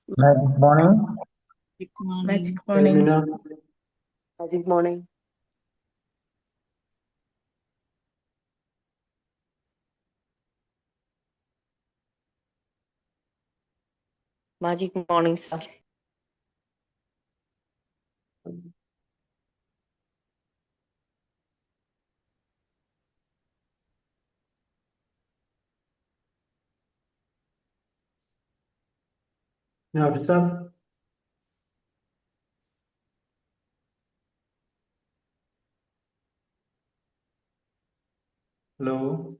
Good morning. Magic morning. Termina. Magic morning. Magic morning, sir. Officer. Hello.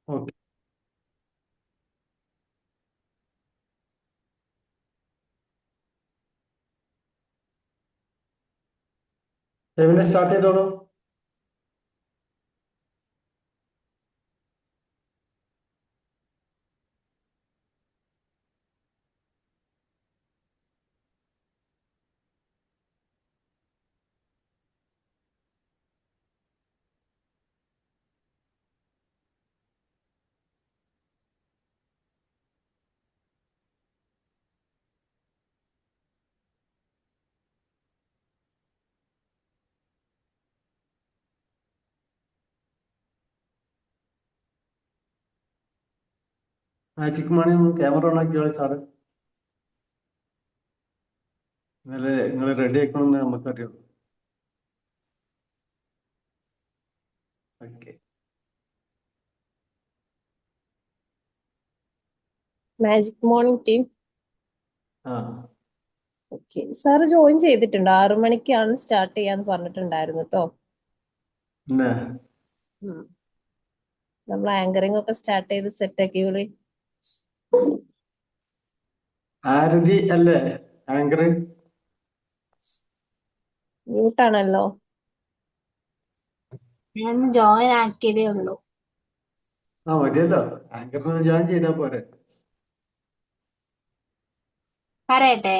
Okay. Termina start ചെയ്തോളൂ. Magic മണി camera on ആക്കിയോളൂ sir. നിങ്ങൾ ready ആക്കണമെന്ന് നമുക്കറിയാം. Okay. Magic morning team. ആ okay, sir join ചെയ്തിട്ടുണ്ട്. 6 മണിക്കാണ് സ്റ്റാർട്ട് ചെയ്യാന്ന് പറഞ്ഞിട്ടുണ്ടായിരുന്നു കേട്ടോ. പിന്നെ നമ്മൾ ആങ്കറിംഗ് ഒക്കെ സ്റ്റാർട്ട് ചെയ്ത് സെറ്റ് ആക്കി വിളി. ആരതി അല്ലേ ആങ്കർ? മ്യൂട്ടാണല്ലോ. ഞാൻ ജോയിൻ ആക്കിയതേ ഉള്ളൂ. ആ മതിയല്ലോ, ആങ്കറിന് ജോയിൻ ചെയ്താ പോരെ. പറയട്ടെ?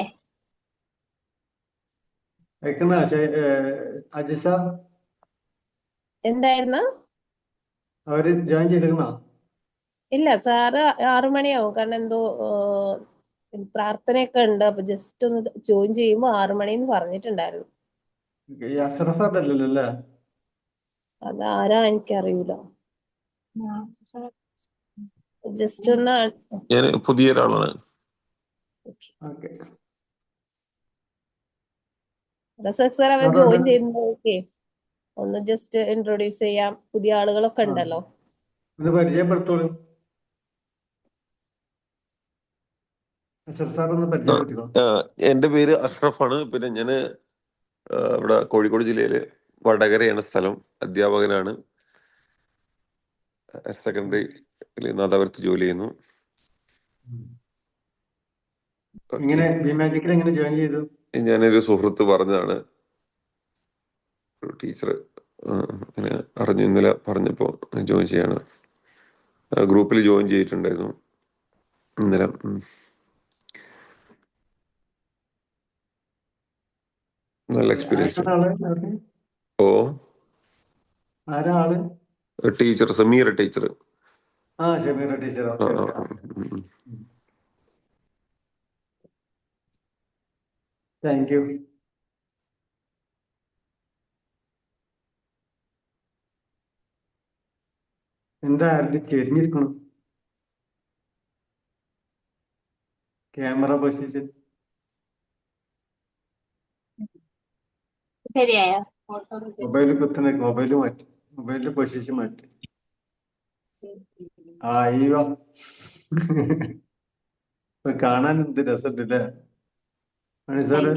വെക്കണ അജിസ എന്തായിരുന്നു? അവര് ജോയിൻ ചെയ്തിരുന്നോ? ഇല്ല, സാറ് 6 മണിയാവും. കാരണം എന്തോ പ്രാർത്ഥനയൊക്കെ ഉണ്ട്. അപ്പൊ ജസ്റ്റ് ഒന്ന് ജോയിൻ ചെയ്യുമ്പോ 6 മണിന്ന് പറഞ്ഞിട്ടുണ്ടായിരുന്നു. ഈ അഷ്റഫ് അതല്ലല്ലോ അല്ലേ? അതാരാ എനിക്കറിയൂല. ജസ്റ്റ് ഒന്ന് ഞാൻ പുതിയ ഒരാളാണ്. ഓക്കെ. സാർ അവർ ജോയിൻ ചെയ്യുന്നത് ഓക്കെ. ഒന്ന് ജസ്റ്റ് ഇൻട്രൊഡ്യൂസ് ചെയ്യാം. പുതിയ ആളുകളൊക്കെ ഉണ്ടല്ലോ. ഒന്ന് പരിചയപ്പെടുത്തോളൂ. സാർ ഒന്ന് പരിചയപ്പെടുത്തിക്കോ. എൻ്റെ പേര് അഷ്റഫാണ്. പിന്നെ ഞാൻ ഇവിടെ കോഴിക്കോട് ജില്ലയില് വടകരയാണ് സ്ഥലം. അധ്യാപകനാണ്. ഹയർ സെക്കൻഡറി നാദാപുരത്ത് ജോലി ചെയ്യുന്നു. ഇങ്ങനെ ബിമാജിക്കിൽ എങ്ങനെ ജോയിൻ ചെയ്തു? ഞാനൊരു സുഹൃത്ത് പറഞ്ഞതാണ്. ഒരു ടീച്ചർ അങ്ങനെ അറിഞ്ഞു, ഇന്നലെ പറഞ്ഞപ്പോൾ ജോയിൻ ചെയ്യാണ്. ഗ്രൂപ്പിൽ ജോയിൻ ചെയ്തിട്ടുണ്ടായിരുന്നു ഇന്നലെ. നല്ല experience. Oh, teacher Sameera teacher. Teacher. Thank you. എന്താ ചെരിഞ്ഞിരിക്കണം ക്യാമറ പൊസിഷൻ? ശരിയായോ? മൊബൈലിൽ കുത്തുന്ന മൊബൈല് മാറ്റി, മൊബൈലിന്റെ പൊസിഷൻ മാറ്റി. അയ്യോ കാണാൻ എന്ത് രസമുണ്ടല്ലേ മണി സാറ്?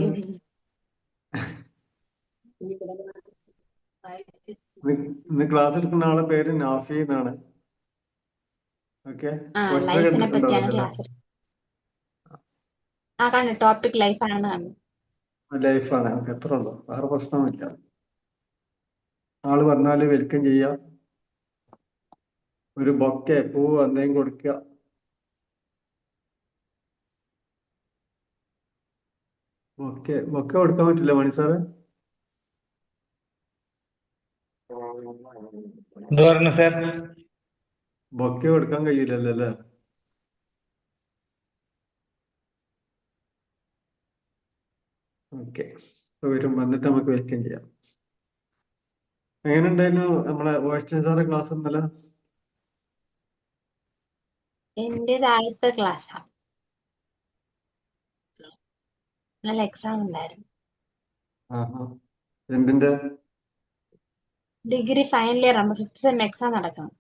ഇന്ന് ക്ലാസ് എടുക്കുന്ന ആളെ പേര് നാഫി എന്നാണ്. ഓക്കെ. ലൈഫിനെ പറ്റിയാണ് ക്ലാസ്. ടോപ്പിക് ലൈഫ് ആണെന്ന് കാണുന്നു. ലൈഫാണ്. എത്ര ഉള്ളു? വേറെ പ്രശ്നമില്ല. ആള് വന്നാല് വെൽക്കം ചെയ്യാം. ഒരു ബൊക്കെ പൂവ് എന്തെങ്കിലും കൊടുക്കുക. ബൊക്കെ കൊടുക്കാൻ പറ്റില്ല മണി സാറ്? എന്ത് പറഞ്ഞു സാർ? ബൊക്കെ കൊടുക്കാൻ കഴിയില്ലല്ലോ അല്ലേ? ഓക്കെ, വരും, വന്നിട്ട് നമുക്ക് വെൽക്കം ചെയ്യാം. എങ്ങനെ ഉണ്ടായിരുന്നു നമ്മളെ വോയിസ് സാറെ ക്ലാസ് ഇന്നലെ? എന്റെ താഴത്തെ ക്ലാസ്സാ. നല്ല എക്സാം ഉണ്ടായിരുന്നു. ആഹാ, എന്തിന്റെ? ഡിഗ്രി ഫൈനൽ ഇയർ ആകുമ്പോൾ 5th സെം എക്സാം നടക്കണം.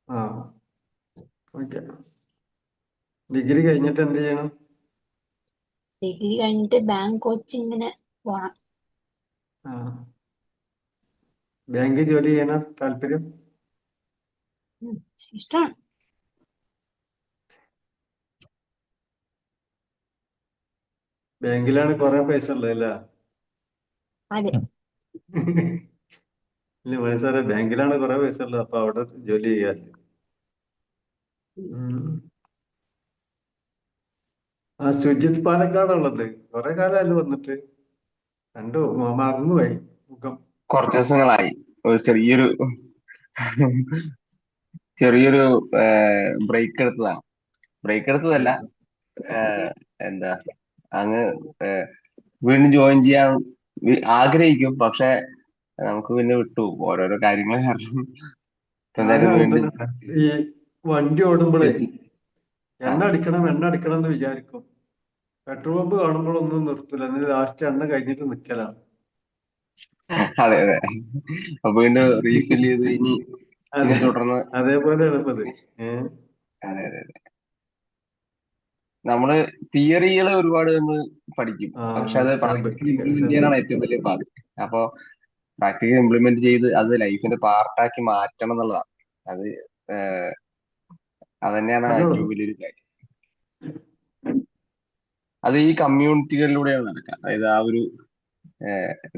ആ, ഓക്കെ. ഡിഗ്രി കഴിഞ്ഞിട്ട് എന്ത് ചെയ്യണം? ഡിഗ്രി കഴിഞ്ഞിട്ട് ബാങ്ക് കോച്ചിങ്ങിന് പോണം. ആ, ബാങ്കിൽ ജോലി ചെയ്യാനാ താല്പര്യം? ഇഷ്ടമാണ്. ബാങ്കിലാണ് കുറെ പൈസ ഉള്ളത് അല്ലേ? അതെ. ഇല്ല മണി സാറേ, ബാങ്കിലാണ് കുറെ പൈസ ഉള്ളത്, അപ്പൊ അവിടെ ജോലി ചെയ്യാൻ. ആ, സുജിത് പാലക്കാടുള്ളത് കുറെ കാലമല്ലോ വന്നിട്ട്. കണ്ടു, മറന്നുപോയി മുഖം. കുറച്ച് ദിവസങ്ങളായി. ഒരു ചെറിയൊരു ബ്രേക്ക് എടുത്തതാണ്. ബ്രേക്ക് എടുത്തതല്ല, ഏഹ്, എന്താ അങ്ങ് വീണ്ടും ജോയിൻ ചെയ്യാൻ ആഗ്രഹിക്കും, പക്ഷെ നമുക്ക് പിന്നെ വിട്ടു ഓരോരോ കാര്യങ്ങൾ കാരണം. ഇപ്പൊ ഞാനും എന്തായാലും അങ്ങനെ വീണ്ടും തന്നെ. ഈ വണ്ടി ഓടുമ്പോഴേ ആ, എണ്ണ അടിക്കണം എന്ന് വിചാരിക്കും. പെട്രോൾ പമ്പ് കാണുമ്പോഴൊന്നും നിർത്തില്ല, എന്നിട്ട് ലാസ്റ്റ് എണ്ണ കഴിഞ്ഞിട്ട് നിൽക്കലാണ്. അതെ അതെ. അപ്പൊ വീണ്ടും റീഫിൽ ചെയ്ത് ഇനി അതെ, തുടർന്ന്. അതേപോലെയാണ് ഇപ്പത്. ഏഹ് അതെ അതെ അതെ. നമ്മള് തിയറികൾ ഒരുപാട് നമ്മൾ പഠിക്കും, ആ, പക്ഷെ അത് പ്രാക്ടിക്കലി ഇംപ്ലിമെന്റ് സെബ്. ചെയ്യാനാണ് ഏറ്റവും വലിയ പാട്. അപ്പൊ പ്രാക്ടിക്കലി ഇംപ്ലിമെന്റ് ചെയ്ത് അത് ലൈഫിന്റെ പാർട്ടാക്കി മാറ്റണം എന്നുള്ളതാണ്. അത് തന്നെയാണ് പറഞ്ഞോളൂ. ഏറ്റവും വലിയൊരു കാര്യം. അത് ഈ കമ്മ്യൂണിറ്റികളിലൂടെയാണ് നടക്കുക. അതായത് ആ ഒരു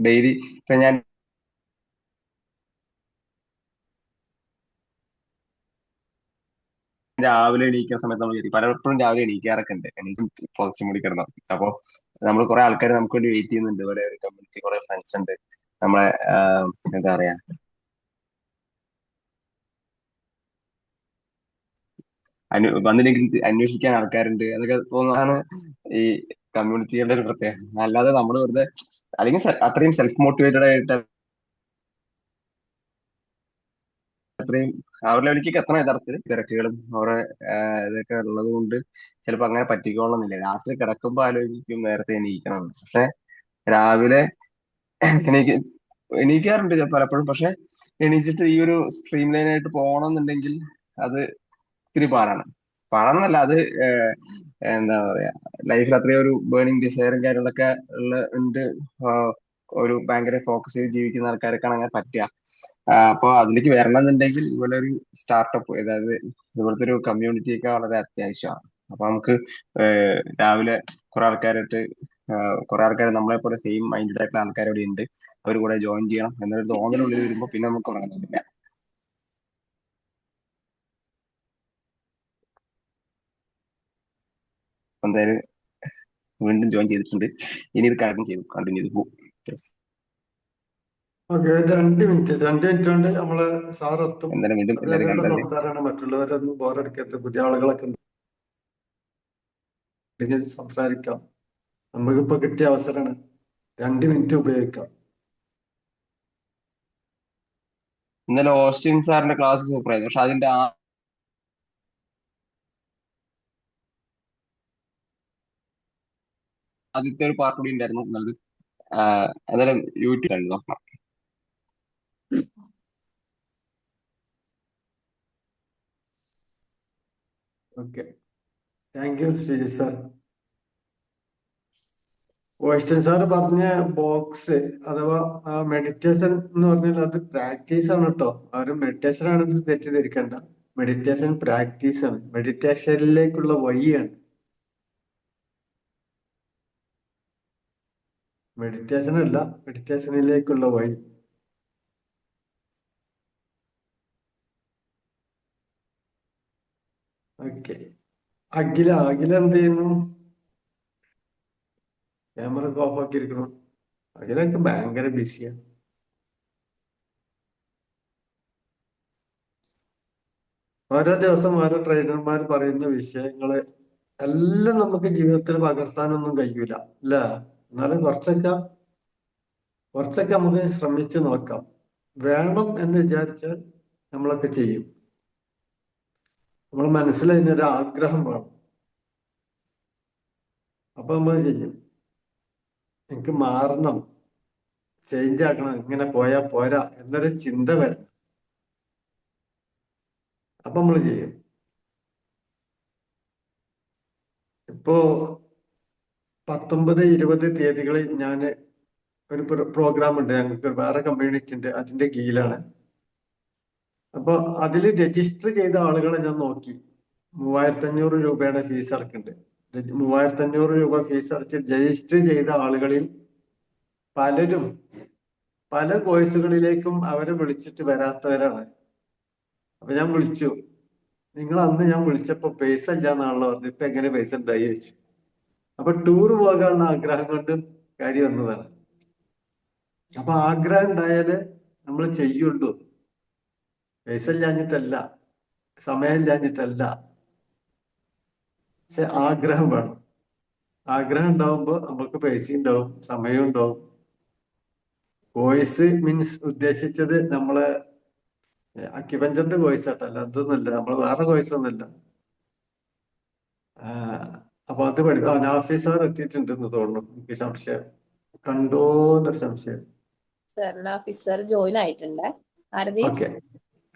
ഡെയിലി ഇപ്പൊ ഞാൻ രാവിലെ എണീക്കുന്ന സമയത്ത് നമ്മൾ പലപ്പോഴും രാവിലെ എണീക്കാറൊക്കെ ഉണ്ട്. എനിക്ക് പോസിറ്റീവ് കൂടി കിടന്നു. അപ്പൊ നമ്മൾ കുറെ ആൾക്കാർ നമുക്ക് വേണ്ടി വെയിറ്റ് ചെയ്യുന്നുണ്ട്. ഇവിടെ ഒരു കമ്മ്യൂണിറ്റി, കുറെ ഫ്രണ്ട്സ് ഉണ്ട്, നമ്മളെ എന്താ പറയാ, വന്നില്ലെങ്കിൽ അന്വേഷിക്കാൻ ആൾക്കാരുണ്ട്. അതൊക്കെ തോന്നുന്നതാണ് ഈ കമ്മ്യൂണിറ്റികളുടെ ഒരു പ്രത്യേകത. അല്ലാതെ നമ്മൾ വെറുതെ അല്ലെങ്കിൽ അത്രയും സെൽഫ് മോട്ടിവേറ്റഡ് ആയിട്ട് അത്രയും അവരുടെ ലെവലിലേക്ക് എത്തണം. യഥാർത്ഥത്തിൽ തിരക്കുകളും അവരുടെ ഇതൊക്കെ ഉള്ളത് കൊണ്ട് ചിലപ്പോൾ അങ്ങനെ പറ്റിക്കോളണമെന്നില്ല. രാത്രി കിടക്കുമ്പോൾ ആലോചിക്കും നേരത്തെ എണീക്കണം എന്ന്. പക്ഷെ രാവിലെ എണീക്ക എണീക്കാറുണ്ട് പലപ്പോഴും. പക്ഷെ എണീച്ചിട്ട് ഈ ഒരു സ്ട്രീം ലൈൻ ആയിട്ട് പോകണം എന്നുണ്ടെങ്കിൽ അത് ഇത്തിരി പാടാണ്. പാടാന്നല്ല, അത് എന്താ പറയാ, ലൈഫിൽ അത്രയും ഒരു ബേണിംഗ് ഡിസയറും കാര്യങ്ങളൊക്കെ ഉണ്ട്. ഒരു ഭയങ്കര ഫോക്കസ് ചെയ്ത് ജീവിക്കുന്ന ആൾക്കാർക്കാണ് അങ്ങനെ പറ്റുക. അപ്പൊ അതിലേക്ക് വരണം എന്നുണ്ടെങ്കിൽ ഇതുപോലെ ഒരു സ്റ്റാർട്ടപ്പ്, അതായത് ഇതുപോലത്തെ ഒരു കമ്മ്യൂണിറ്റി ഒക്കെ വളരെ അത്യാവശ്യമാണ്. അപ്പൊ നമുക്ക് രാവിലെ കുറെ ആൾക്കാരായിട്ട് കുറെ ആൾക്കാർ നമ്മളെ പോലെ സെയിം മൈൻഡഡ് ആയിട്ടുള്ള ആൾക്കാരോട് ഉണ്ട്, അവർ കൂടെ ജോയിൻ ചെയ്യണം എന്നൊരു തോന്നലുള്ളിൽ വരുമ്പോൾ പിന്നെ നമുക്ക് തുടങ്ങുന്നില്ല. എന്തായാലും വീണ്ടും ജോയിൻ ചെയ്തിട്ടുണ്ട്. ഇനി ഇത് കണ്ടിന്യൂ ചെയ്ത് പോകും. ഓക്കെ, 2 മിനിറ്റ് കൊണ്ട് നമ്മള് സാറെത്തും. എന്തായാലും വീണ്ടും എല്ലാവരും അദ്ദേഹത്തിന്റെ കണ്ടല്ലേ. സംസാരമാണ്, മറ്റുള്ളവരൊന്നും ബോറടിക്കരുത്. പുതിയ ആളുകളൊക്കെ ഉണ്ടെങ്കിൽ സംസാരിക്കാം. നമുക്കിപ്പോ കിട്ടിയ അവസരമാണ്, 2 മിനിറ്റ് ഉപയോഗിക്കാം. ഇന്നലെ ഓസ്റ്റിൻ സാറിന്റെ ക്ലാസ് സൂപ്പർ ആയിരുന്നു. പക്ഷെ അതിന്റെ ആദ്യത്തെ ഒരു പാർട്ട് കൂടി ഉണ്ടായിരുന്നു എന്നുള്ളത് എന്തായാലും യൂട്യൂബിൽ നോക്കണം. Okay, thank U Sreejith sir. Question sir പറഞ്ഞ ബോക്സ് അഥവാ ആ മെഡിറ്റേഷൻ എന്ന് പറഞ്ഞാൽ അത് പ്രാക്ടീസ് ആണ് കേട്ടോ. ആരും മെഡിറ്റേഷൻ ആണെന്ന് തെറ്റിദ്ധരിക്കണ്ട. മെഡിറ്റേഷൻ പ്രാക്ടീസ് ആണ്, മെഡിറ്റേഷനിലേക്കുള്ള വഴിയാണ്. മെഡിറ്റേഷൻ അല്ല, മെഡിറ്റേഷനിലേക്കുള്ള വഴി. ഓക്കെ. അഖില അഖില എന്ത് ചെയ്യുന്നു? ക്യാമറ ഒക്കെ ഓഫ് ആക്കിയിരിക്കണം. അഖിലൊക്കെ ഭയങ്കര ബിസിയാണ്. ഓരോ ദിവസം ഓരോ ട്രെയിനർമാർ പറയുന്ന വിഷയങ്ങള് എല്ലാം നമുക്ക് ജീവിതത്തിൽ പകർത്താനൊന്നും കഴിയൂല അല്ല. എന്നാലും കുറച്ചൊക്കെ നമുക്ക് ശ്രമിച്ചു നോക്കാം. വേണം എന്ന് വിചാരിച്ചാൽ നമ്മളൊക്കെ ചെയ്യും. നമ്മളെ മനസ്സിൽ അതിനൊരു ആഗ്രഹം വേണം. അപ്പൊ നമ്മൾ ചെയ്യും. എനിക്ക് മാറണം, ചേഞ്ച് ആക്കണം, ഇങ്ങനെ പോയാ പോരാ എന്നൊരു ചിന്ത വരണം. അപ്പൊ നമ്മൾ ചെയ്യും. ഇപ്പോ 19, 20 തീയതികളിൽ ഞാൻ ഒരു പ്രോഗ്രാം ഉണ്ട്, ഞങ്ങൾക്ക് വേറെ കമ്മ്യൂണിറ്റി ഉണ്ട്, അതിന്റെ കീഴിലാണ്. അപ്പൊ അതിൽ രജിസ്റ്റർ ചെയ്ത ആളുകളെ ഞാൻ നോക്കി. 3500 രൂപയുടെ ഫീസ് അടക്കുന്നുണ്ട്. 3500 രൂപ ഫീസ് അടച്ച് രജിസ്റ്റർ ചെയ്ത ആളുകളിൽ പലരും പല കോഴ്സുകളിലേക്കും അവരെ വിളിച്ചിട്ട് വരാത്തവരാണ്. അപ്പൊ ഞാൻ വിളിച്ചു. നിങ്ങൾ അന്ന് ഞാൻ വിളിച്ചപ്പോ പൈസ ഇല്ലാന്നാണല്ലോ പറഞ്ഞു. ഇപ്പൊ എങ്ങനെ പൈസ ഉണ്ടായി ചോദിച്ചു. അപ്പൊ ടൂർ പോകാനുള്ള ആഗ്രഹം കൊണ്ട് കാര്യം വന്നതാണ്. അപ്പൊ ആഗ്രഹം ഉണ്ടായാല് നമ്മൾ ചെയ്യുള്ളൂ. പൈസ ഇല്ലാഞ്ഞിട്ടല്ല, സമയം ഇല്ലാഞ്ഞിട്ടല്ല, പക്ഷെ ആഗ്രഹം വേണം. ആഗ്രഹം ഉണ്ടാവുമ്പോ നമുക്ക് പൈസ ഉണ്ടാവും, സമയം ഉണ്ടാവും. കോഴ്സ് മീൻസ് ഉദ്ദേശിച്ചത് നമ്മളെ അക്യുപഞ്ചറിന്റെ കോഴ്സ് ആട്ടല്ല, അതൊന്നുമല്ല, നമ്മൾ വേറെ കോഴ്സ് ഒന്നുമല്ല. അപ്പൊ അത് നാഫി സാർ എത്തിയിട്ടുണ്ടെന്ന് തോന്നുന്നു. എനിക്ക് സംശയം, കണ്ടോന്നൊരു സംശയം. സർ ഓഫീസർ ജോയിൻ ആയിട്ടുണ്ട്. ആരതി? ഓക്കെ,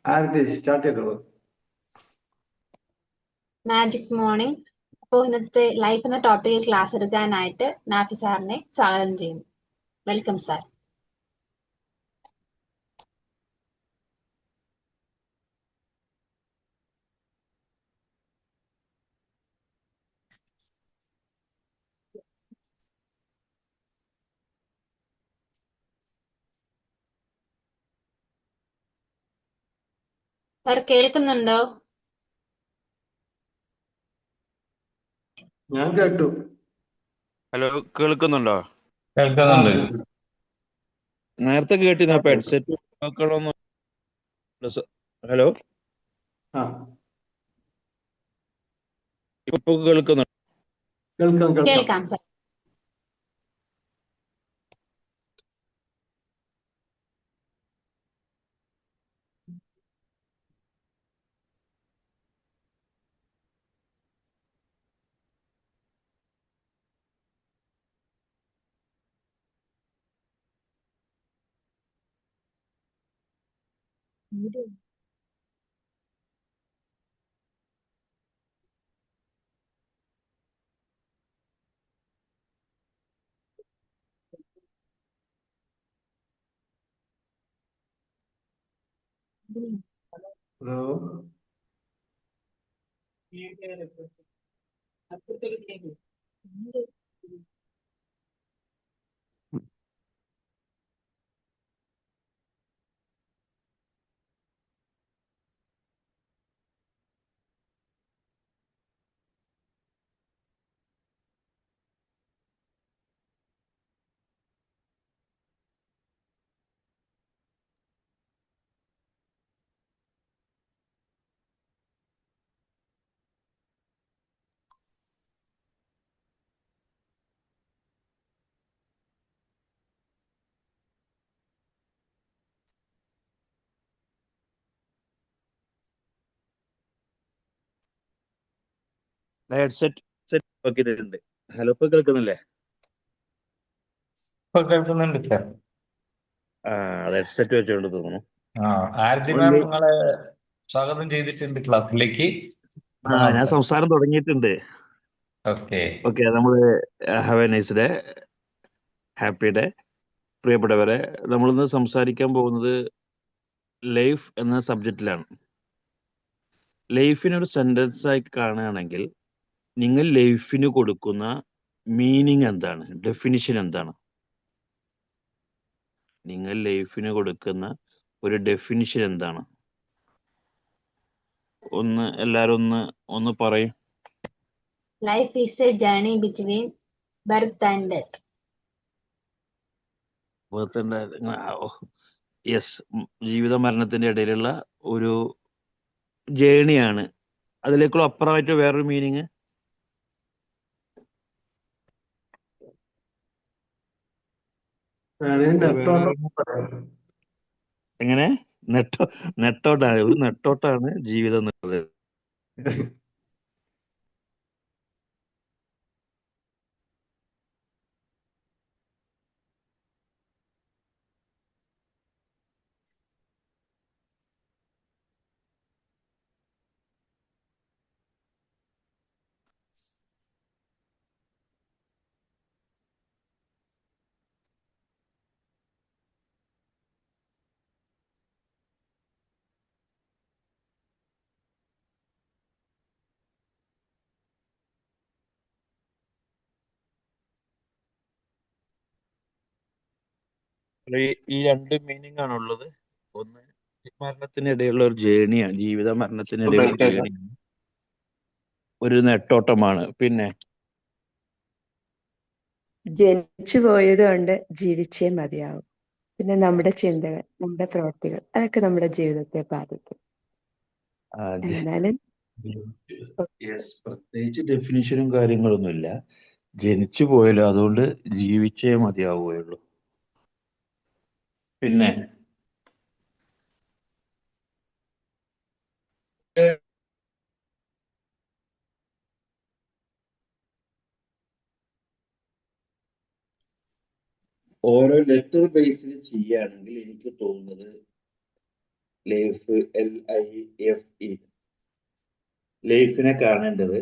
ആരതി സ്റ്റാർട്ട് ചെയ്തോളൂ. Magic morning. അപ്പോൾ ഇന്നത്തെ ലൈഫ് എന്ന ടോപ്പിക്കിൽ ക്ലാസ് എടുക്കാനായിട്ട് നാഫി സാറിനെ സ്വാഗതം ചെയ്യുന്നു. Welcome sir. സാർ കേൾക്കുന്നുണ്ടോ? ഞാൻ കേട്ടു. ഹലോ, കേൾക്കുന്നുണ്ടോ? ആ, കേൾക്കുന്നുണ്ട്. കേട്ടു. നേരത്തെ കേട്ടിരുന്നു. ആ, അപ്പൊ കേട്ടു. ഹെഡ്സെറ്റ് നോക്കണമെന്ന്. ഹലോ, ആ, ഇപ്പൊ കേൾക്കുന്നുണ്ടോ? കേൾക്കാം. കേൾക്കാം സാർ. ഹലോ. ഹെഡ്സെറ്റ് നോക്കിയിട്ടുണ്ട്. ഹലോ, ഇപ്പൊ കേൾക്കുന്നില്ലേ? ഇപ്പൊ കേൾക്കുന്നുണ്ട് സാർ. അത് ഹെഡ്സെറ്റ് വെച്ചുകൊണ്ട് തോന്നുന്നു. ആരതി മാം നിങ്ങളെ സ്വാഗതം ചെയ്തിട്ടുണ്ട് ക്ലാസ്സിലേക്ക്. ഞാൻ സംസാരം തുടങ്ങിയിട്ടുണ്ട്. ഓക്കെ. ഓക്കെ, നമ്മള് have A nice day, happy day. പ്രിയപ്പെട്ടവരെ, നമ്മളിന്ന് സംസാരിക്കാൻ പോകുന്നത് ലൈഫ് എന്ന സബ്ജക്റ്റിലാണ്. ലൈഫിനൊരു സെന്റൻസ് ആയി കാണുകയാണെങ്കിൽ നിങ്ങൾ ലൈഫിന് കൊടുക്കുന്ന മീനിങ് എന്താണ്, ഡെഫിനിഷൻ എന്താണ്? നിങ്ങൾ ലൈഫിന് കൊടുക്കുന്ന ഒരു ഡെഫിനിഷൻ എന്താണ്? എല്ലാരും ഒന്ന് പറയും. Life is a journey between birth and death. Yes, ജീവിത മരണത്തിന്റെ ഇടയിലുള്ള ഒരു ജേണിയാണ്. അതിലേക്കുള്ള അപ്പുറമായിട്ട് വേറൊരു മീനിങ് എങ്ങനെ? നെട്ടോട്ടാണ്, ഒരു നെട്ടോട്ടാണ് ജീവിതം എന്നുള്ളത്. ഈ രണ്ട് മീനിങ് ആണുള്ളത്. ഒന്ന് മരണത്തിനിടയിലുള്ള ഒരു ജേണിയാണ്, ജീവിത മരണത്തിനിടയിലുള്ള ഒരു Meditation. ജേണിയാണ്, ഒരു നെട്ടോട്ടമാണ്. പിന്നെ ജനിച്ചു പോയത് കൊണ്ട് ജീവിച്ചേ മതിയാവും. പിന്നെ നമ്മുടെ ചിന്തകൾ, നമ്മുടെ പ്രവൃത്തികൾ, അതൊക്കെ നമ്മുടെ ജീവിതത്തെ ബാധിക്കും. എന്നാലും പ്രത്യേകിച്ച് ഡെഫിനിഷനും കാര്യങ്ങളൊന്നുമില്ല. ജനിച്ചു പോയല്ലോ, അതുകൊണ്ട് ജീവിച്ചേ മതിയാവുകയുള്ളൂ. പിന്നെ ഓരോ ലെറ്റർ ബേസിൽ ചെയ്യുകയാണെങ്കിൽ എനിക്ക് തോന്നുന്നത് ലൈഫ്, LIFE, ലൈഫിനെ കാണേണ്ടത്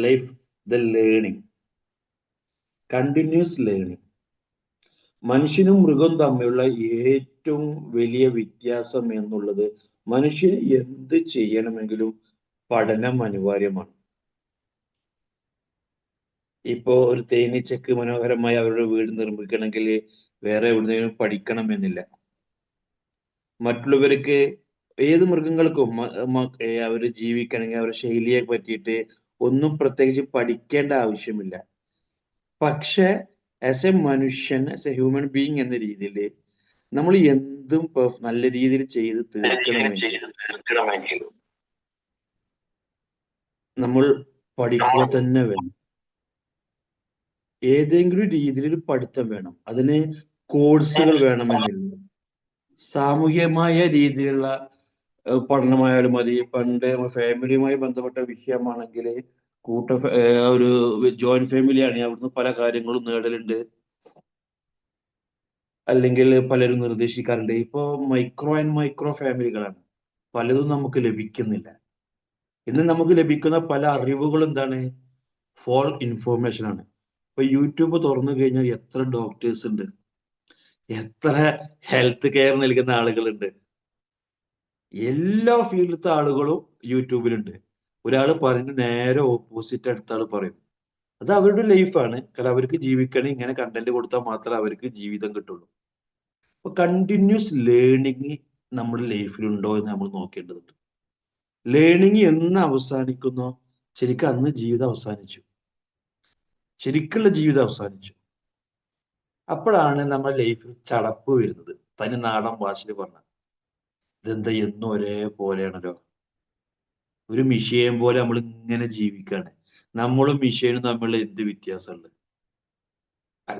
life the learning, continuous learning. മനുഷ്യനും മൃഗവും തമ്മിലുള്ള ഏറ്റവും വലിയ വ്യത്യാസം എന്നുള്ളത് മനുഷ്യൻ എന്ത് ചെയ്യണമെങ്കിലും പഠനം അനിവാര്യമാണ്. ഇപ്പോ ഒരു തേനീച്ചക്ക് മനോഹരമായി അവരുടെ വീട് നിർമ്മിക്കണമെങ്കിൽ വേറെ എവിടുന്നെങ്കിലും പഠിക്കണമെന്നില്ല. മറ്റുള്ളവർക്ക്, ഏത് മൃഗങ്ങൾക്കും അവർ ജീവിക്കണമെങ്കിൽ അവരുടെ ശൈലിയെ പറ്റിയിട്ട് ഒന്നും പ്രത്യേകിച്ച് പഠിക്കേണ്ട ആവശ്യമില്ല. പക്ഷെ ആസ് എ മനുഷ്യൻ, ആസ് എ ഹ്യൂമൻ ബീയിങ് എന്ന രീതിയിൽ നമ്മൾ എന്തും നല്ല രീതിയിൽ ചെയ്ത് തീർക്കണമെങ്കിൽ നമ്മൾ പഠിക്കുക തന്നെ വേണം. ഏതെങ്കിലും രീതിയിൽ ഒരു പഠിത്തം വേണം. അതിന് കോഴ്സുകൾ വേണമെന്നില്ല. സാമൂഹികമായ രീതിയിലുള്ള പഠനമായാലും മതി. പണ്ട് ഫാമിലിയുമായി ബന്ധപ്പെട്ട വിഷയമാണെങ്കിൽ ഒരു ജോയിന്റ് ഫാമിലി ആണെങ്കിൽ അവിടുന്ന് പല കാര്യങ്ങളും നേടലുണ്ട്, അല്ലെങ്കിൽ പലരും നിർദ്ദേശിക്കാറുണ്ട്. ഇപ്പോ മൈക്രോ ഫാമിലികളാണ്, പലതും നമുക്ക് ലഭിക്കുന്നില്ല. ഇന്ന് നമുക്ക് ലഭിക്കുന്ന പല അറിവുകളും എന്താണ്? ഫോൾ ഇൻഫോർമേഷൻ ആണ്. ഇപ്പൊ യൂട്യൂബ് തുറന്നു കഴിഞ്ഞാൽ എത്ര ഡോക്ടേഴ്സ് ഉണ്ട്, എത്ര ഹെൽത്ത് കെയർ നൽകുന്ന ആളുകളുണ്ട്. എല്ലാ ഫീൽഡിലത്തെ ആളുകളും യൂട്യൂബിലുണ്ട്. ഒരാൾ പറയുന്നത് നേരെ ഓപ്പോസിറ്റ് അടുത്ത ആൾ പറയും. അത് അവരുടെ ലൈഫാണ്. കാരണം അവർക്ക് ജീവിക്കണമെങ്കിൽ ഇങ്ങനെ കണ്ടന്റ് കൊടുത്താൽ മാത്രമേ അവർക്ക് ജീവിതം കിട്ടുള്ളൂ. അപ്പൊ കണ്ടിന്യൂസ് ലേണിംഗ് നമ്മുടെ ലൈഫിലുണ്ടോ എന്ന് നമ്മൾ നോക്കേണ്ടതുണ്ട്. ലേണിംഗ് എന്ന് അവസാനിക്കുന്നോ ശരിക്കും അന്ന് ജീവിതം അവസാനിച്ചു, ശരിക്കുള്ള ജീവിതം അവസാനിച്ചു. അപ്പോഴാണ് നമ്മുടെ ലൈഫിൽ ചടപ്പ് വരുന്നത്. തനി നാടൻ ഭാഷയിൽ പറഞ്ഞ ഇതെന്താ എന്നും ഒരേപോലെയാണല്ലോ, ഒരു മിഷീൻ പോലെ നമ്മൾ ഇങ്ങനെ ജീവിക്കാണ്. നമ്മളും മിഷീനും തമ്മിലുള്ള എന്ത് വ്യത്യാസമുണ്ട്?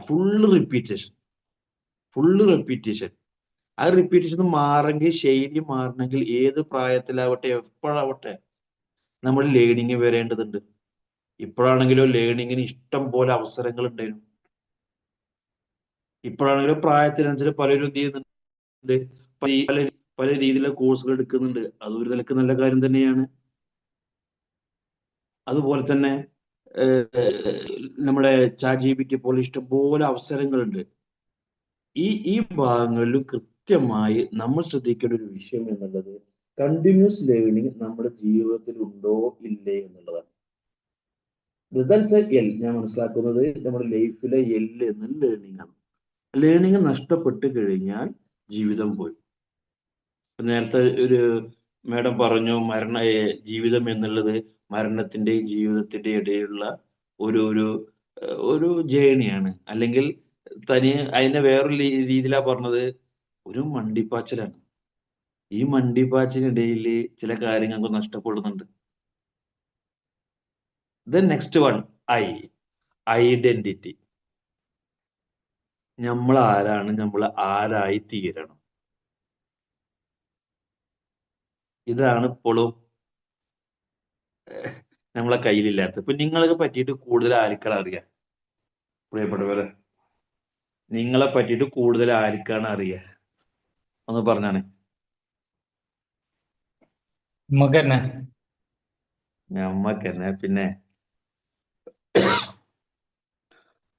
Full repetition. ആ റിപ്പീറ്റേഷൻ മാറെങ്കിൽ, ശൈലി മാറണമെങ്കിൽ ഏത് പ്രായത്തിലാവട്ടെ എപ്പോഴാവട്ടെ നമ്മൾ ലേണിംഗ് വരേണ്ടതുണ്ട്. ഇപ്പോഴാണെങ്കിലോ ലേണിങ്ങിന് ഇഷ്ടം പോലെ അവസരങ്ങൾ ഉണ്ടായിരുന്നു. ഇപ്പോഴാണെങ്കിലും പ്രായത്തിനനുസരിച്ച് പലരും എന്ത് ചെയ്യുന്നുണ്ട്, പല രീതിയിലുള്ള കോഴ്സുകൾ എടുക്കുന്നുണ്ട്. അതൊരു നിലക്ക് നല്ല കാര്യം തന്നെയാണ്. അതുപോലെ തന്നെ നമ്മുടെ ChatGPT പോലെ ഇഷ്ടംപോലെ അവസരങ്ങളുണ്ട്. ഈ ഭാഗങ്ങളിലും കൃത്യമായി നമ്മൾ ശ്രദ്ധിക്കേണ്ട ഒരു വിഷയം എന്നുള്ളത് കണ്ടിന്യൂസ് ലേണിംഗ് നമ്മുടെ ജീവിതത്തിൽ ഉണ്ടോ ഇല്ലേ എന്നുള്ളതാണ്. ഞാൻ മനസ്സിലാക്കുന്നത് നമ്മുടെ ലൈഫിലെ എന്നത് ലേണിംഗ് ആണ്. ലേണിംഗ് നഷ്ടപ്പെട്ട് കഴിഞ്ഞാൽ ജീവിതം പോയി. നേരത്തെ ഒരു മാഡം പറഞ്ഞു ജീവിതം എന്നുള്ളത് മരണത്തിന്റെയും ജീവിതത്തിന്റെയും ഇടയിലുള്ള ഒരു ഒരു ഒരു ജേണിയാണ്. അല്ലെങ്കിൽ അതിനെ വേറൊരു രീതിയിലാ പറഞ്ഞത്, ഒരു മണ്ടിപ്പാച്ചിലാണ്. ഈ മണ്ടിപ്പാച്ചിനിടയിൽ ചില കാര്യങ്ങൾക്ക് നഷ്ടപ്പെടുന്നുണ്ട്. Next one, identity. നമ്മൾ ആരാണ്, നമ്മൾ ആരായി തീരണം. ഇതാണ് ഇപ്പോഴും നമ്മളെ കയ്യിലില്ലാത്തത്. ഇപ്പൊ നിങ്ങളെ പറ്റിയിട്ട് കൂടുതൽ ആർക്കാണ് അറിയാം? പ്രിയപ്പെട്ടവരെ, നിങ്ങളെ പറ്റിയിട്ട് കൂടുതൽ ആർക്കാണ് അറിയാം? ഒന്ന് പറഞ്ഞാണ്. നമുക്കെന്നെ ഞമ്മക്കെന്നെ. പിന്നെ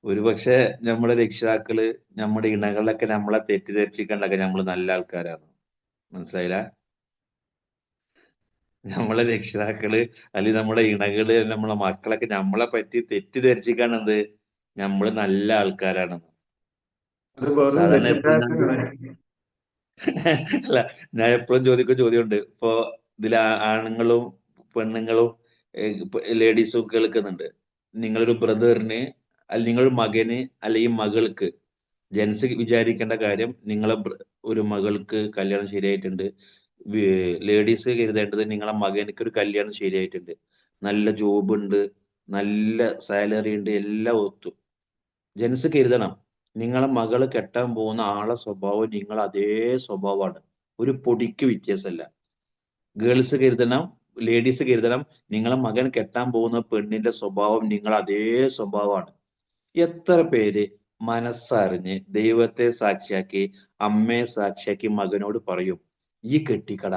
ഒരുപക്ഷെ നമ്മുടെ രക്ഷിതാക്കള്, നമ്മുടെ ഇണകളൊക്കെ നമ്മളെ തെറ്റിദ്ധരിച്ചിട്ടുണ്ടൊക്കെ നമ്മൾ നല്ല ആൾക്കാരാണ്. മനസ്സിലായില്ല? നമ്മളെ രക്ഷിതാക്കള് അല്ലെങ്കിൽ നമ്മുടെ ഇണകള്, നമ്മളെ മക്കളൊക്കെ നമ്മളെ പറ്റി തെറ്റിദ്ധരിച്ചിക്കാണ് എന്ത്, നമ്മള് നല്ല ആൾക്കാരാണെന്ന്. അത് വെറും സാധാരണ എപ്പോഴും തെറ്റിദ്ധാരണയാണ്. അല്ല, ഞാൻ എപ്പോഴും ചോദിക്കുന്ന ചോദ്യമുണ്ട്. ഇപ്പൊ ഇതിൽ ആണുങ്ങളും പെണ്ണുങ്ങളും ലേഡീസും കേൾക്കുന്നുണ്ട്. നിങ്ങളൊരു ബ്രദറിന്, അല്ലെങ്കിൽ നിങ്ങളൊരു മകന് അല്ലെങ്കിൽ മകൾക്ക്, ജെൻസ് വിചാരിക്കേണ്ട കാര്യം, ഒരു മകൾക്ക് കല്യാണം ശരിയായിട്ടുണ്ട്. ലേഡീസ് കരുതേണ്ടത് നിങ്ങളെ മകനിക്ക് ഒരു കല്യാണം ശരിയായിട്ടുണ്ട്, നല്ല ജോബ് ഉണ്ട്, നല്ല സാലറി ഉണ്ട്, എല്ലാം ഒത്തു. ജെൻസ് കരുതണം, നിങ്ങളെ മകള് കെട്ടാൻ പോകുന്ന ആളെ സ്വഭാവം നിങ്ങൾ അതേ സ്വഭാവമാണ്, ഒരു പൊടിക്ക് വ്യത്യാസമല്ല. ഗേൾസ് കരുതണം, ലേഡീസ് കരുതണം, നിങ്ങളെ മകൻ കെട്ടാൻ പോകുന്ന പെണ്ണിന്റെ സ്വഭാവം നിങ്ങൾ അതേ സ്വഭാവമാണ്. എത്ര പേര് മനസ്സറിഞ്ഞ് ദൈവത്തെ സാക്ഷിയാക്കി, അമ്മയെ സാക്ഷിയാക്കി മകനോട് പറയും, ഈ കെട്ടിക്കട,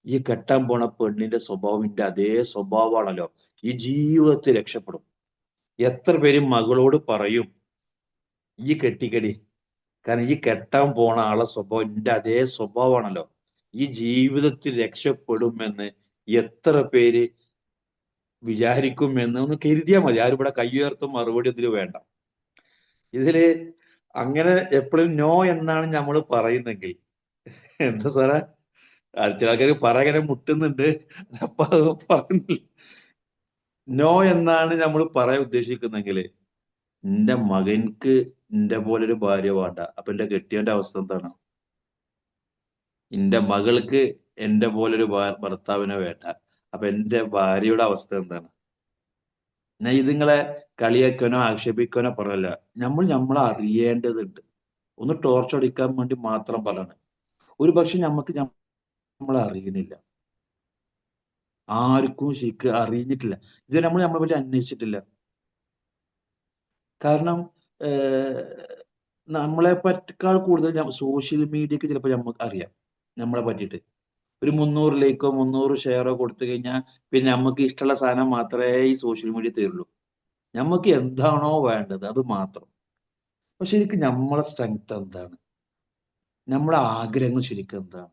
ഈ കെട്ടാൻ പോണ പെണ്ണിന്റെ സ്വഭാവം എന്റെ അതേ സ്വഭാവമാണല്ലോ, ഈ ജീവിതത്തിൽ രക്ഷപ്പെടും. എത്ര പേര് മകളോട് പറയും, ഈ കെട്ടിക്കടി, കാരണം ഈ കെട്ടാൻ പോണ ആളെ സ്വഭാവം എന്റെ അതേ സ്വഭാവമാണല്ലോ, ഈ ജീവിതത്തിൽ രക്ഷപ്പെടുമെന്ന് എത്ര പേര് വിചാരിക്കുമെന്ന് ഒന്ന് കരുതിയാൽ മതി. ആരും ഇവിടെ കയ്യുയർത്തും മറുപടി ഇതിൽ വേണ്ട. ഇതില് അങ്ങനെ എപ്പോഴും നോ എന്നാണ് നമ്മൾ പറയുന്നെങ്കിൽ, എന്താ സാറേ, ചില ആൾക്കാർ പറയാൻ മുട്ടുന്നുണ്ട്, അപ്പൊ അത് പറയുന്നില്ല. നോ എന്നാണ് നമ്മൾ പറയാൻ ഉദ്ദേശിക്കുന്നെങ്കിൽ, എന്റെ മകൻക്ക് എന്റെ പോലൊരു ഭാര്യ വേണ്ട, അപ്പൊ എന്റെ കെട്ടിയവന്റെ അവസ്ഥ എന്താണ്? എന്റെ മകൾക്ക് എന്റെ പോലൊരു ഭർത്താവിനെ വേണ്ട, അപ്പൊ എന്റെ ഭാര്യയുടെ അവസ്ഥ എന്താണ്? ഞാൻ ഇതുങ്ങളെ കളിയാക്കാനോ ആക്ഷേപിക്കാനോ പറയല്ല. നമ്മളെ അറിയേണ്ടതുണ്ട്. ഒന്ന് ടോർച്ച് അടിക്കാൻ വേണ്ടി മാത്രം പറയാണ്. ഒരു പക്ഷെ നമ്മളെ അറിയുന്നില്ല, ആർക്കും ശരിക്ക് അറിഞ്ഞിട്ടില്ല. ഇത് നമ്മളെ പറ്റി അന്വേഷിച്ചിട്ടില്ല. കാരണം നമ്മളെ പറ്റിക്കാൾ കൂടുതൽ സോഷ്യൽ മീഡിയക്ക് ചിലപ്പോൾ നമുക്ക് അറിയാം നമ്മളെ പറ്റിയിട്ട്. ഒരു 300 ലൈക്കോ 300 ഷെയറോ കൊടുത്തു കഴിഞ്ഞാൽ പിന്നെ നമുക്ക് ഇഷ്ടമുള്ള സാധനം മാത്രമേ ഈ സോഷ്യൽ മീഡിയ തരുള്ളൂ. നമുക്ക് എന്താണോ വേണ്ടത് അത് മാത്രം. പക്ഷെ ശരിക്കും നമ്മളെ സ്ട്രെങ്ത് എന്താണ്, നമ്മളെ ആഗ്രഹങ്ങൾ ശരിക്കും എന്താണ്,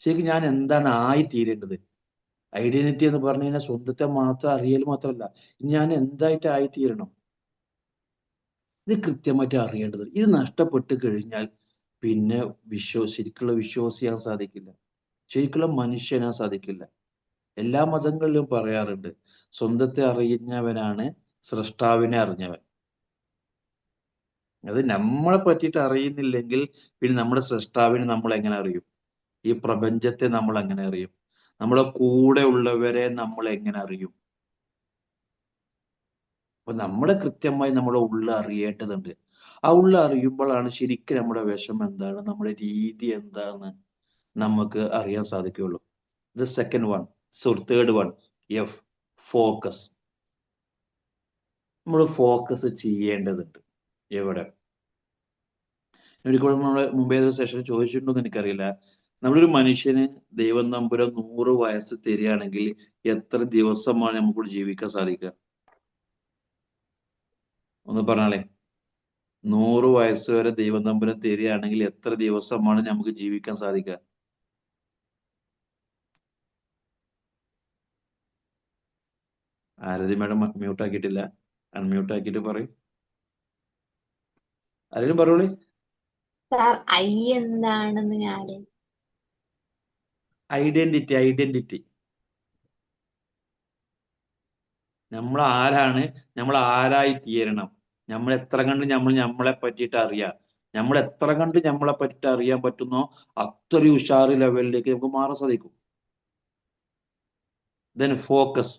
ശരിക്കും ഞാൻ എന്താണ് ആയിത്തീരേണ്ടത്? ഐഡന്റിറ്റി എന്ന് പറഞ്ഞു കഴിഞ്ഞാൽ സ്വന്തത്തെ മാത്രം അറിയൽ മാത്രമല്ല, ഞാൻ എന്തായിട്ട് ആയിത്തീരണം, ഇത് കൃത്യമായിട്ട് അറിയേണ്ടത്. ഇത് നഷ്ടപ്പെട്ട് കഴിഞ്ഞാൽ പിന്നെ ശരിക്കുള്ള വിശ്വാസിയാൻ സാധിക്കില്ല, ശരിക്കുള്ള മനുഷ്യനാൻ സാധിക്കില്ല. എല്ലാ മതങ്ങളിലും പറയാറുണ്ട്, സ്വന്തത്തെ അറിഞ്ഞവനാണ് സ്രഷ്ടാവിനെ അറിഞ്ഞവൻ. അത് നമ്മളെ പറ്റിയിട്ട് അറിയുന്നില്ലെങ്കിൽ പിന്നെ നമ്മുടെ സ്രഷ്ടാവിനെ നമ്മൾ എങ്ങനെ അറിയും? ഈ പ്രപഞ്ചത്തെ നമ്മൾ എങ്ങനെ അറിയും? നമ്മളെ കൂടെ ഉള്ളവരെ നമ്മൾ എങ്ങനെ അറിയും? അപ്പൊ നമ്മളെ കൃത്യമായി നമ്മുടെ ഉള്ളിൽ അറിയേണ്ടതുണ്ട്. ആ ഉള്ളിൽ അറിയുമ്പോഴാണ് ശരിക്കും നമ്മുടെ വിഷമം എന്താണ്, നമ്മുടെ രീതി എന്താന്ന് നമുക്ക് അറിയാൻ സാധിക്കുകയുള്ളൂ. ഇത് second one. Third one, F, focus. നമ്മൾ ഫോക്കസ് ചെയ്യേണ്ടതുണ്ട്. എവിടെ? ഒരിക്കലും നമ്മള് മുമ്പേ സെഷൻ ചോദിച്ചിട്ടുണ്ടോ എന്ന് എനിക്കറിയില്ല. നമ്മളൊരു മനുഷ്യന് ദൈവം നമ്പുരാൻ 100 വയസ്സ് തരികയാണെങ്കിൽ എത്ര ദിവസമാണ് നമുക്കിവിടെ ജീവിക്കാൻ സാധിക്കുക? ഒന്ന് പറഞ്ഞാലേ. 100 വയസ്സ് വരെ ദൈവം നമ്പുരാൻ തരികയാണെങ്കിൽ എത്ര ദിവസമാണ് നമുക്ക് ജീവിക്കാൻ സാധിക്കുക? ആരതി മാഡം മ്യൂട്ട് ആക്കിയിട്ടില്ല, അൺമ്യൂട്ട് ആക്കിയിട്ട് പറയും. ആരെങ്കിലും പറയോളി. സാർ ഐ എന്താണെന്ന് ഞാൻ ഐഡന്റിറ്റി. നമ്മൾ ആരാണ്, നമ്മൾ ആരായി തീരണം, നമ്മൾ എത്ര കണ്ട് നമ്മളെ പറ്റിയിട്ട് അറിയാം, നമ്മൾ എത്ര കണ്ട് നമ്മളെ പറ്റിയിട്ട് അറിയാൻ പറ്റുന്നോ അത്രയും ഉഷാറ് ലെവലിലേക്ക് നമുക്ക് മാറാൻ സാധിക്കും. Then focus.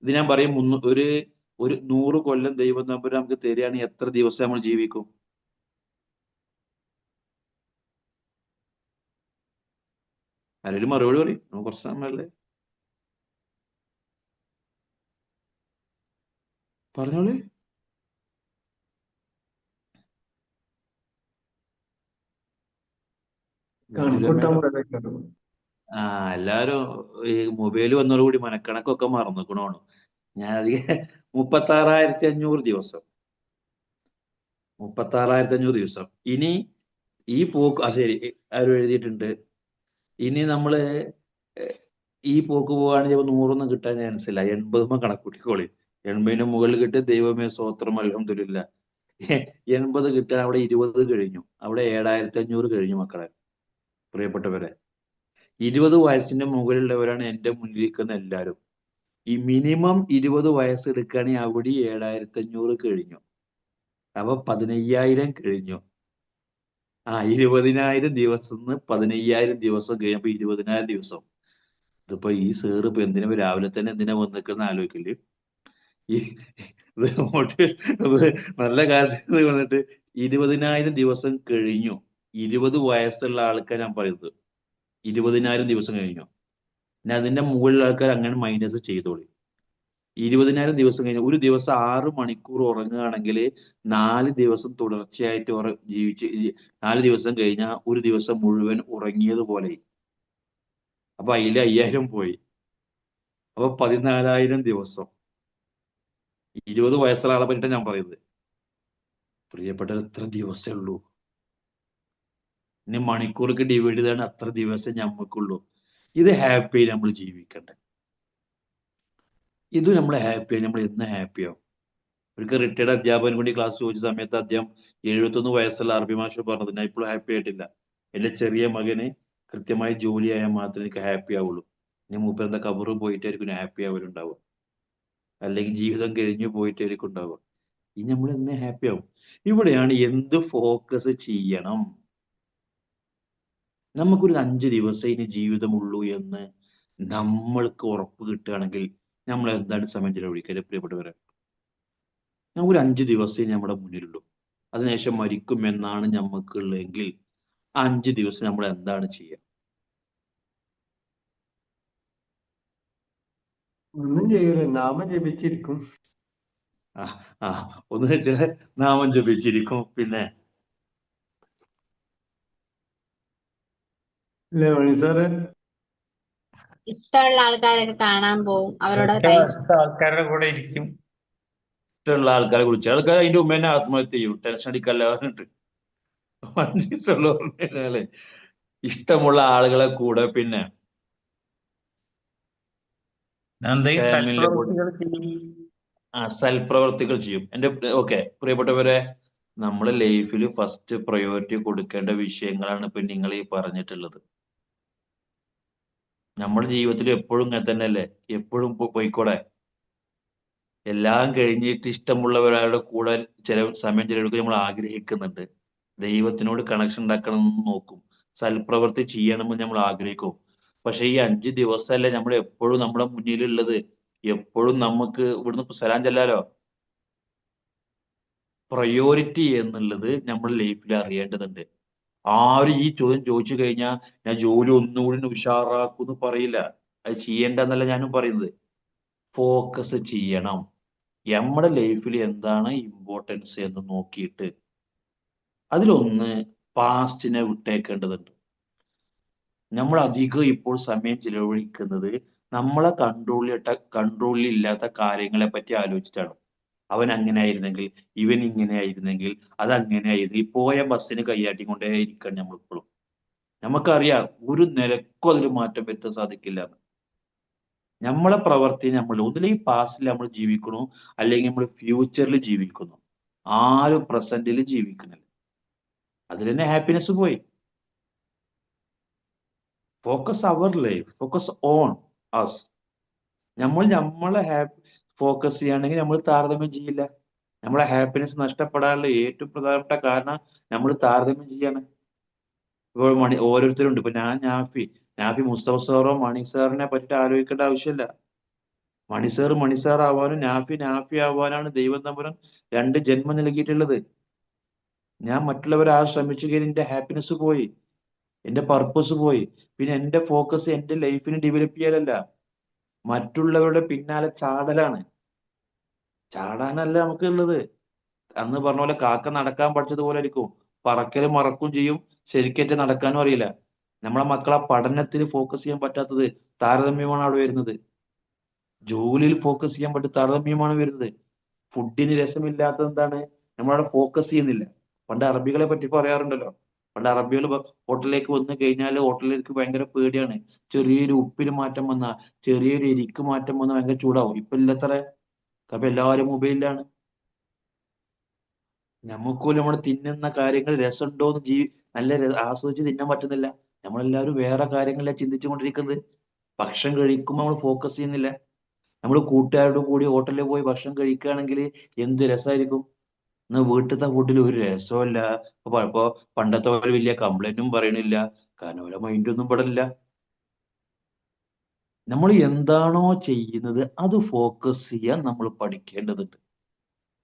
ഇത് ഞാൻ പറയും, ഒരു 100 കൊല്ലം ദൈവം തമ്പുരാൻ നമുക്ക് തരികയാണെങ്കിൽ എത്ര ദിവസം നമ്മൾ ജീവിക്കും? ആരെങ്കിലും മറുപടി പറയും, നമുക്ക് കുറച്ച് സമയമല്ലേ, പറഞ്ഞോളൂ. കണക്കൂട്ടാൻ പറയുന്നത്. എല്ലാരും ഈ മൊബൈൽ വന്നതോടുകൂടി മനക്കണക്കൊക്കെ മറന്നിക്കണോണ്. ഞാൻ അധികം 36,500 ദിവസം, 36,500 ദിവസം. ഇനി ഈ പോക്ക് ശരി, ആരും എഴുതിയിട്ടുണ്ട്. ഇനി നമ്മള് ഈ പോക്ക് പോവുകയാണെങ്കിൽ 100 കിട്ടാൻ ചാൻസ് ഇല്ല. 80 കണക്കൂട്ടിക്കോളി. 80 മുകളിൽ കിട്ടി, ദൈവമേ സ്വോത്രം അൽഹംദുലില്ലാ. 80 കിട്ടാൻ അവിടെ 20 കഴിഞ്ഞു, അവിടെ 7,500 കഴിഞ്ഞു മക്കളെ, പ്രിയപ്പെട്ടവരെ. 20 വയസ്സിന്റെ മുകളിലുള്ളവരാണ് എന്റെ മുന്നിലിരിക്കുന്ന എല്ലാവരും. ഈ മിനിമം 20 വയസ്സ് എടുക്കുകയാണെങ്കിൽ അവിടെ 7,500 കഴിഞ്ഞു. അപ്പൊ 15,000 കഴിഞ്ഞു. 20,000 ദിവസം 15,000 ദിവസം കഴിഞ്ഞപ്പോ 20,000 ദിവസം. ഇതിപ്പോ ഈ സേറ് ഇപ്പൊ രാവിലെ തന്നെ എന്തിനാ വന്നിക്കുന്ന ആലോചിക്കില്ലേ? ഈ ഇത് നല്ല കാര്യത്തിൽ വന്നിട്ട് 20,000 ദിവസം കഴിഞ്ഞു. 20 വയസ്സുള്ള ആൾക്കാർ ഞാൻ പറയുന്നത് 20,000 ദിവസം കഴിഞ്ഞു. പിന്നെ അതിന്റെ മുകളിലുള്ള ആൾക്കാർ അങ്ങനെ മൈനസ് ചെയ്തോളി. 20,000 ദിവസം കഴിഞ്ഞു. ഒരു ദിവസം 6 മണിക്കൂർ ഉറങ്ങുകയാണെങ്കിൽ 4 ദിവസം തുടർച്ചയായിട്ട് 4 ദിവസം കഴിഞ്ഞാൽ ഒരു ദിവസം മുഴുവൻ ഉറങ്ങിയതുപോലെ. അപ്പൊ അതിൽ 5,000 പോയി. അപ്പൊ 14,000 ദിവസം. 20 വയസ്സുള്ള ആളെ പറ്റിയിട്ടാണ് ഞാൻ പറയുന്നത്. പ്രിയപ്പെട്ടത് എത്ര ദിവസമേ ഉള്ളൂ? ഇനി മണിക്കൂർക്ക് ഡിവൈഡ് ചെയ്താണ് അത്ര ദിവസം ഞമ്മക്കുള്ളൂ. ഇത് ഹാപ്പിയായി നമ്മൾ ജീവിക്കണ്ടേ? ഇത് നമ്മൾ ഹാപ്പിയായി, നമ്മൾ എന്ന് ഹാപ്പിയാവും? ഒരിക്കൽ റിട്ടയർഡ് അധ്യാപകൻ കൂടി ക്ലാസ് ചോദിച്ച സമയത്ത് അദ്ദേഹം 71 വയസ്സുള്ള അറബി മാഷ് പറഞ്ഞത്, ഞാൻ ഇപ്പോഴും ഹാപ്പി ആയിട്ടില്ല. എന്റെ ചെറിയ മകന് കൃത്യമായി ജോലി ആയാൽ മാത്രമേ എനിക്ക് ഹാപ്പി ആവുള്ളൂ. ഇനി മൂപ്പർ എന്താ കബറ് പോയിട്ടായിരിക്കും ഹാപ്പി ആവലുണ്ടാവുക, അല്ലെങ്കിൽ ജീവിതം കഴിഞ്ഞു പോയിട്ടായിരിക്കും ഉണ്ടാവുക. ഇനി നമ്മൾ എന്ന് ഹാപ്പി ആവും? ഇവിടെയാണ് എന്ത് ഫോക്കസ് ചെയ്യണം. നമുക്കൊരു 5 ദിവസം ഇനി ജീവിതമുള്ളൂ എന്ന് നമ്മൾക്ക് ഉറപ്പ് കിട്ടുകയാണെങ്കിൽ നമ്മൾ എന്താണ് സമയം ചെലവഴിക്കുക പ്രിയപ്പെട്ടവരെ? നമുക്കൊരു 5 ദിവസമേ നമ്മുടെ മുന്നിലുള്ളൂ. അതിനുശേഷം മരിക്കുമെന്നാണ് നമുക്കുള്ളതെങ്കിൽ 5 ദിവസം നമ്മൾ എന്താണ് ചെയ്യുക? ഒന്നും ചെയ്യൂല, നാമം ജപിച്ചിരിക്കും. ഒന്ന് വെച്ചാൽ നാമം ജപിച്ചിരിക്കും. പിന്നെ അല്ലേ മണി സാറേ? ഇഷ്ടമുള്ള ആൾക്കാരൊക്കെ കാണാൻ പോവും, അവരോട് ടൈം ആൾക്കാരുടെ കൂടെ ഇരിക്കും. ഇഷ്ടമുള്ള ആൾക്കാരെ കുറിച്ച് ആൾക്കാർ അതിന്റെ മുമ്പ് തന്നെ ആത്മഹത്യ ചെയ്യും, ടെൻഷൻ അടിക്കല്ല പറഞ്ഞിട്ട്. മനസ്സിലുള്ളവരെ ഇഷ്ടമുള്ള ആളുകളെ കൂടെ പിന്നെ സൽപ്രവർത്തികൾ ചെയ്യും. എന്റെ ഓക്കെ പ്രിയപ്പെട്ടവരെ, നമ്മളെ ലൈഫിൽ ഫസ്റ്റ് പ്രയോറിറ്റി കൊടുക്കേണ്ട വിഷയങ്ങളാണ് ഇപ്പൊ നിങ്ങൾ ഈ പറഞ്ഞിട്ടുള്ളത്. നമ്മുടെ ജീവിതത്തിൽ എപ്പോഴും ഇങ്ങനെ തന്നെയല്ലേ? എപ്പോഴും പോയിക്കൂടെ? എല്ലാം കഴിഞ്ഞിട്ട് ഇഷ്ടമുള്ളവരുടെ കൂടെ സമയം ചെലവഴിക്കാൻ നമ്മൾ ആഗ്രഹിക്കുന്നുണ്ട്. ദൈവത്തിനോട് കണക്ഷൻ ഉണ്ടാക്കണം എന്ന് നോക്കും. സൽപ്രവൃത്തി ചെയ്യണമെന്ന് നമ്മൾ ആഗ്രഹിക്കും. പക്ഷെ ഈ 5 ദിവസമല്ലേ നമ്മൾ എപ്പോഴും നമ്മുടെ മുന്നിലുള്ളത്? എപ്പോഴും നമുക്ക് ഇവിടുന്ന് സലാം ചെല്ലാലോ? പ്രയോറിറ്റി എന്നുള്ളത് നമ്മൾ ലൈഫിൽ അറിയേണ്ടതുണ്ട്. ആരും ഈ ചോദ്യം ചോദിച്ചു കഴിഞ്ഞാൽ ഞാൻ ജോലി ഒന്നുകൂടി ഉഷാറാക്കുമെന്ന് പറയില്ല. അത് ചെയ്യേണ്ടെന്നല്ല ഞാനും പറയുന്നത്. ഫോക്കസ് ചെയ്യണം. നമ്മുടെ ലൈഫിൽ എന്താണ് ഇമ്പോർട്ടൻസ് എന്ന് നോക്കിയിട്ട് അതിലൊന്ന് പാസ്റ്റിനെ വിട്ടേക്കേണ്ടതുണ്ട്. നമ്മൾ അധികം ഇപ്പോൾ സമയം ചിലവഴിക്കുന്നത് നമ്മളെ കൺട്രോളിൽ ഇല്ലാത്ത കാര്യങ്ങളെ പറ്റി ആലോചിച്ചിട്ടാണ്. അവൻ അങ്ങനെ ആയിരുന്നെങ്കിൽ, ഇവൻ ഇങ്ങനെ ആയിരുന്നെങ്കിൽ, അതങ്ങനെ ആയിരുന്നെങ്കിൽ, പോയ ബസ്സിന് കൈയാട്ടിക്കൊണ്ടേ ഇരിക്കണം നമ്മളിപ്പോഴും. നമുക്കറിയാം ഒരു നിലക്കും അതിൽ മാറ്റം വരുത്താൻ സാധിക്കില്ല. നമ്മളെ പ്രവർത്തി നമ്മൾ ഒന്നില്ലെങ്കിൽ പാസ്റ്റിൽ നമ്മൾ ജീവിക്കണു, അല്ലെങ്കിൽ നമ്മൾ ഫ്യൂച്ചറിൽ ജീവിക്കുന്നു. ആരും പ്രസന്റിൽ ജീവിക്കുന്നില്ല. അതിൽ തന്നെ ഹാപ്പിനെസ് പോയി. Focus our life, focus on us. നമ്മളെ ഫോക്കസ് ചെയ്യുകയാണെങ്കിൽ നമ്മൾ താരതമ്യം ചെയ്യില്ല. നമ്മളെ ഹാപ്പിനെസ് നഷ്ടപ്പെടാനുള്ള ഏറ്റവും പ്രധാനപ്പെട്ട കാരണം നമ്മൾ താരതമ്യം ചെയ്യാണ്. ഇപ്പോൾ ഓരോരുത്തരുണ്ട്. ഇപ്പൊ നാഫി മുസ്തഫ സാറോ മണി സാറിനെ പറ്റി ആലോചിക്കേണ്ട ആവശ്യമില്ല. മണി സാർ ആവാനും നാഫി ആവാനാണ് ദൈവം തമ്പുരാൻ 2 ജന്മം നൽകിയിട്ടുള്ളത്. ഞാൻ മറ്റുള്ളവരെ ശ്രമിച്ചു കഴിഞ്ഞാൽ എന്റെ ഹാപ്പിനെസ് പോയി, എന്റെ പർപ്പസ് പോയി. പിന്നെ എന്റെ ഫോക്കസ് എന്റെ ലൈഫിനെ ഡെവലപ്പ് ചെയ്യലല്ല, മറ്റുള്ളവരുടെ പിന്നാലെ ചാടാനല്ല നമുക്ക് ഉള്ളത്. അന്ന് പറഞ്ഞ പോലെ കാക്ക നടക്കാൻ പഠിച്ചതുപോലെ ആയിരിക്കും, പറക്കലും മറക്കും ചെയ്യും, ശരിക്കേറ്റ് നടക്കാനും അറിയില്ല. നമ്മളെ മക്കളെ പഠനത്തിൽ ഫോക്കസ് ചെയ്യാൻ പറ്റാത്തത് താരതമ്യമാണ് അവിടെ വരുന്നത്. ജോലിയിൽ ഫോക്കസ് ചെയ്യാൻ പറ്റും താരതമ്യമാണ് വരുന്നത്. ഫുഡിന് രസമില്ലാത്തത് എന്താണ്? നമ്മളവിടെ ഫോക്കസ് ചെയ്യുന്നില്ല. പണ്ട് അറബികളെ പറ്റി പറയാറുണ്ടല്ലോ, പണ്ട് അറബികൾ ഹോട്ടലിലേക്ക് വന്നു കഴിഞ്ഞാൽ ഹോട്ടലിലേക്ക് ഭയങ്കര പേടിയാണ്. ചെറിയൊരു ഉപ്പിന് മാറ്റം വന്ന, ചെറിയൊരു എരിക്ക് മാറ്റം വന്ന ഭയങ്കര ചൂടാവും. ഇപ്പൊ ഇല്ലത്ര. അപ്പൊ എല്ലാവരും മൊബൈലിലാണ്. നമുക്കും നമ്മൾ തിന്നുന്ന കാര്യങ്ങൾ രസമുണ്ടോന്ന് നല്ല ആസ്വദിച്ച് തിന്നാൻ പറ്റുന്നില്ല. നമ്മളെല്ലാവരും വേറെ കാര്യങ്ങളിലാണ് ചിന്തിച്ചുകൊണ്ടിരിക്കുന്നത്. ഭക്ഷണം കഴിക്കുമ്പോൾ നമ്മൾ ഫോക്കസ് ചെയ്യുന്നില്ല. നമ്മൾ കൂട്ടുകാരോട് കൂടി ഹോട്ടലിൽ പോയി ഭക്ഷണം കഴിക്കുകയാണെങ്കിൽ എന്ത് രസമായിരിക്കും. ഇന്ന് വീട്ടിലത്തെ ഫുഡിൽ ഒരു രസമില്ല. ഇപ്പൊ പണ്ടത്തെ പോലെ വലിയ കംപ്ലൈന്റും പറയണില്ല, കാരണം ഓരോ മൈൻഡൊന്നും പെടില്ല. നമ്മൾ എന്താണോ ചെയ്യുന്നത് അത് ഫോക്കസ് ചെയ്യാൻ നമ്മൾ പഠിക്കേണ്ടതുണ്ട്,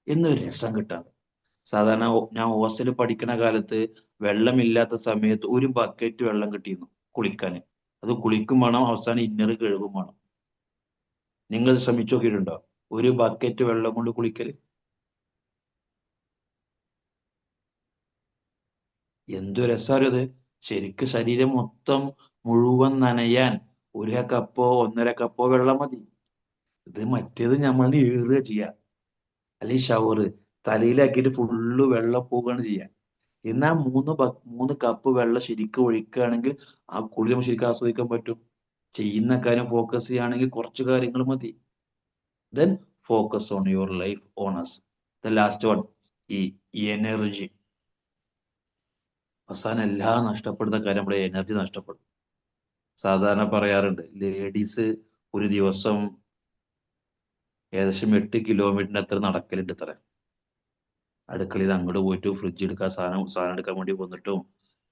എന്നൊരു രസം കിട്ടാൻ. സാധാരണ ഞാൻ ഹോസ്റ്റലിൽ പഠിക്കുന്ന കാലത്ത് വെള്ളമില്ലാത്ത സമയത്ത് ഒരു ബക്കറ്റ് വെള്ളം കിട്ടിയിരുന്നു കുളിക്കാന്. അത് കുളിക്കും വേണം, അവസാനം ഇന്നർ കഴുകും വേണം. നിങ്ങൾ ശ്രമിച്ചു നോക്കിയിട്ടുണ്ടോ ഒരു ബക്കറ്റ് വെള്ളം കൊണ്ട് കുളിക്കല്? എന്തു രസാരത്. ശരിക്ക് ശരീരം മൊത്തം മുഴുവൻ നനയാൻ 1 കപ്പോ 1.5 കപ്പോ വെള്ളം മതി. ഇത് മറ്റേത് നമ്മൾ ഏറുക ചെയ്യാ, അല്ലെങ്കിൽ ഷവർ തലയിലാക്കിയിട്ട് ഫുള്ള് വെള്ളം പോവുകയാണ് ചെയ്യാ. എന്നാൽ 3 കപ്പ് വെള്ളം ശരിക്കും ഒഴിക്കുകയാണെങ്കിൽ ആ കുളി നമുക്ക് ശരിക്കും ആസ്വദിക്കാൻ പറ്റും. ചെയ്യുന്ന കാര്യം ഫോക്കസ് ചെയ്യുകയാണെങ്കിൽ കുറച്ച് കാര്യങ്ങൾ മതി. Then focus on your life honours. The last one, ഈ എനർജി. അവസാനം എല്ലാം നഷ്ടപ്പെടുന്ന കാര്യം നമ്മുടെ എനർജി നഷ്ടപ്പെടും. സാധാരണ പറയാറുണ്ട്, ലേഡീസ് ഒരു ദിവസം ഏകദേശം 8 കിലോമീറ്ററിന് അത്ര നടക്കലുണ്ട് ഇത്ര. അടുക്കളയിൽ അങ്ങോട്ട് പോയിട്ട് ഫ്രിഡ്ജ് എടുക്കാൻ സാധനം എടുക്കാൻ വേണ്ടി വന്നിട്ടും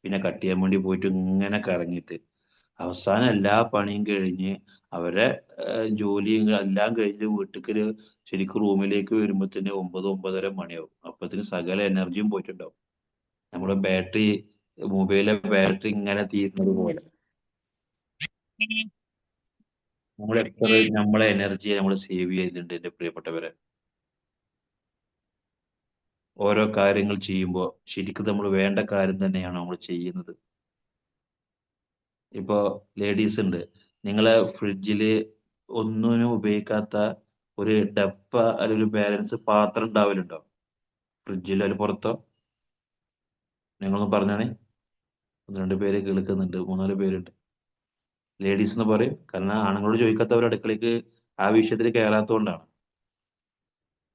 പിന്നെ കട്ട് ചെയ്യാൻ വേണ്ടി പോയിട്ട് ഇങ്ങനെ കറങ്ങിയിട്ട് അവസാനം എല്ലാ പണിയും കഴിഞ്ഞ് അവരെ ജോലിയും എല്ലാം കഴിഞ്ഞ് വീട്ടിലേക്ക് ശരിക്കും റൂമിലേക്ക് വരുമ്പോഴത്തേന് 9-9:30 മണിയാവും. അപ്പത്തിന് സകല എനർജിയും പോയിട്ടുണ്ടാവും. നമ്മുടെ മൊബൈലിലെ ബാറ്ററി ഇങ്ങനെ തീരുന്നത് പോലെ നമ്മൾ എത്ര നമ്മളെ എനർജിയെ നമ്മൾ സേവ് ചെയ്തിട്ടുണ്ട് എന്റെ പ്രിയപ്പെട്ടവരെ. ഓരോ കാര്യങ്ങൾ ചെയ്യുമ്പോൾ ശരിക്കും നമ്മൾ വേണ്ട കാര്യം തന്നെയാണ് നമ്മൾ ചെയ്യുന്നത്. ഇപ്പോ ലേഡീസ് ഉണ്ട്, നിങ്ങളെ ഫ്രിഡ്ജില് ഒന്നിനും ഉപയോഗിക്കാത്ത ഒരു ഡപ്പ അല്ലെങ്കിൽ ഒരു ബാലൻസ് പാത്രം ഉണ്ടാവലുണ്ടോ ഫ്രിഡ്ജിൽ അതിൽ പുറത്തോ? നിങ്ങളൊന്ന് പറഞ്ഞാണേ. 1-2 പേര് കേൾക്കുന്നുണ്ട്, 3-4 പേരുണ്ട്. ലേഡീസ് എന്ന് പറയും, കാരണം ആണുങ്ങളോട് ചോദിക്കാത്തവർ അടുക്കളയ്ക്ക് ആ വിഷയത്തിൽ കയറാത്തതുകൊണ്ടാണ്.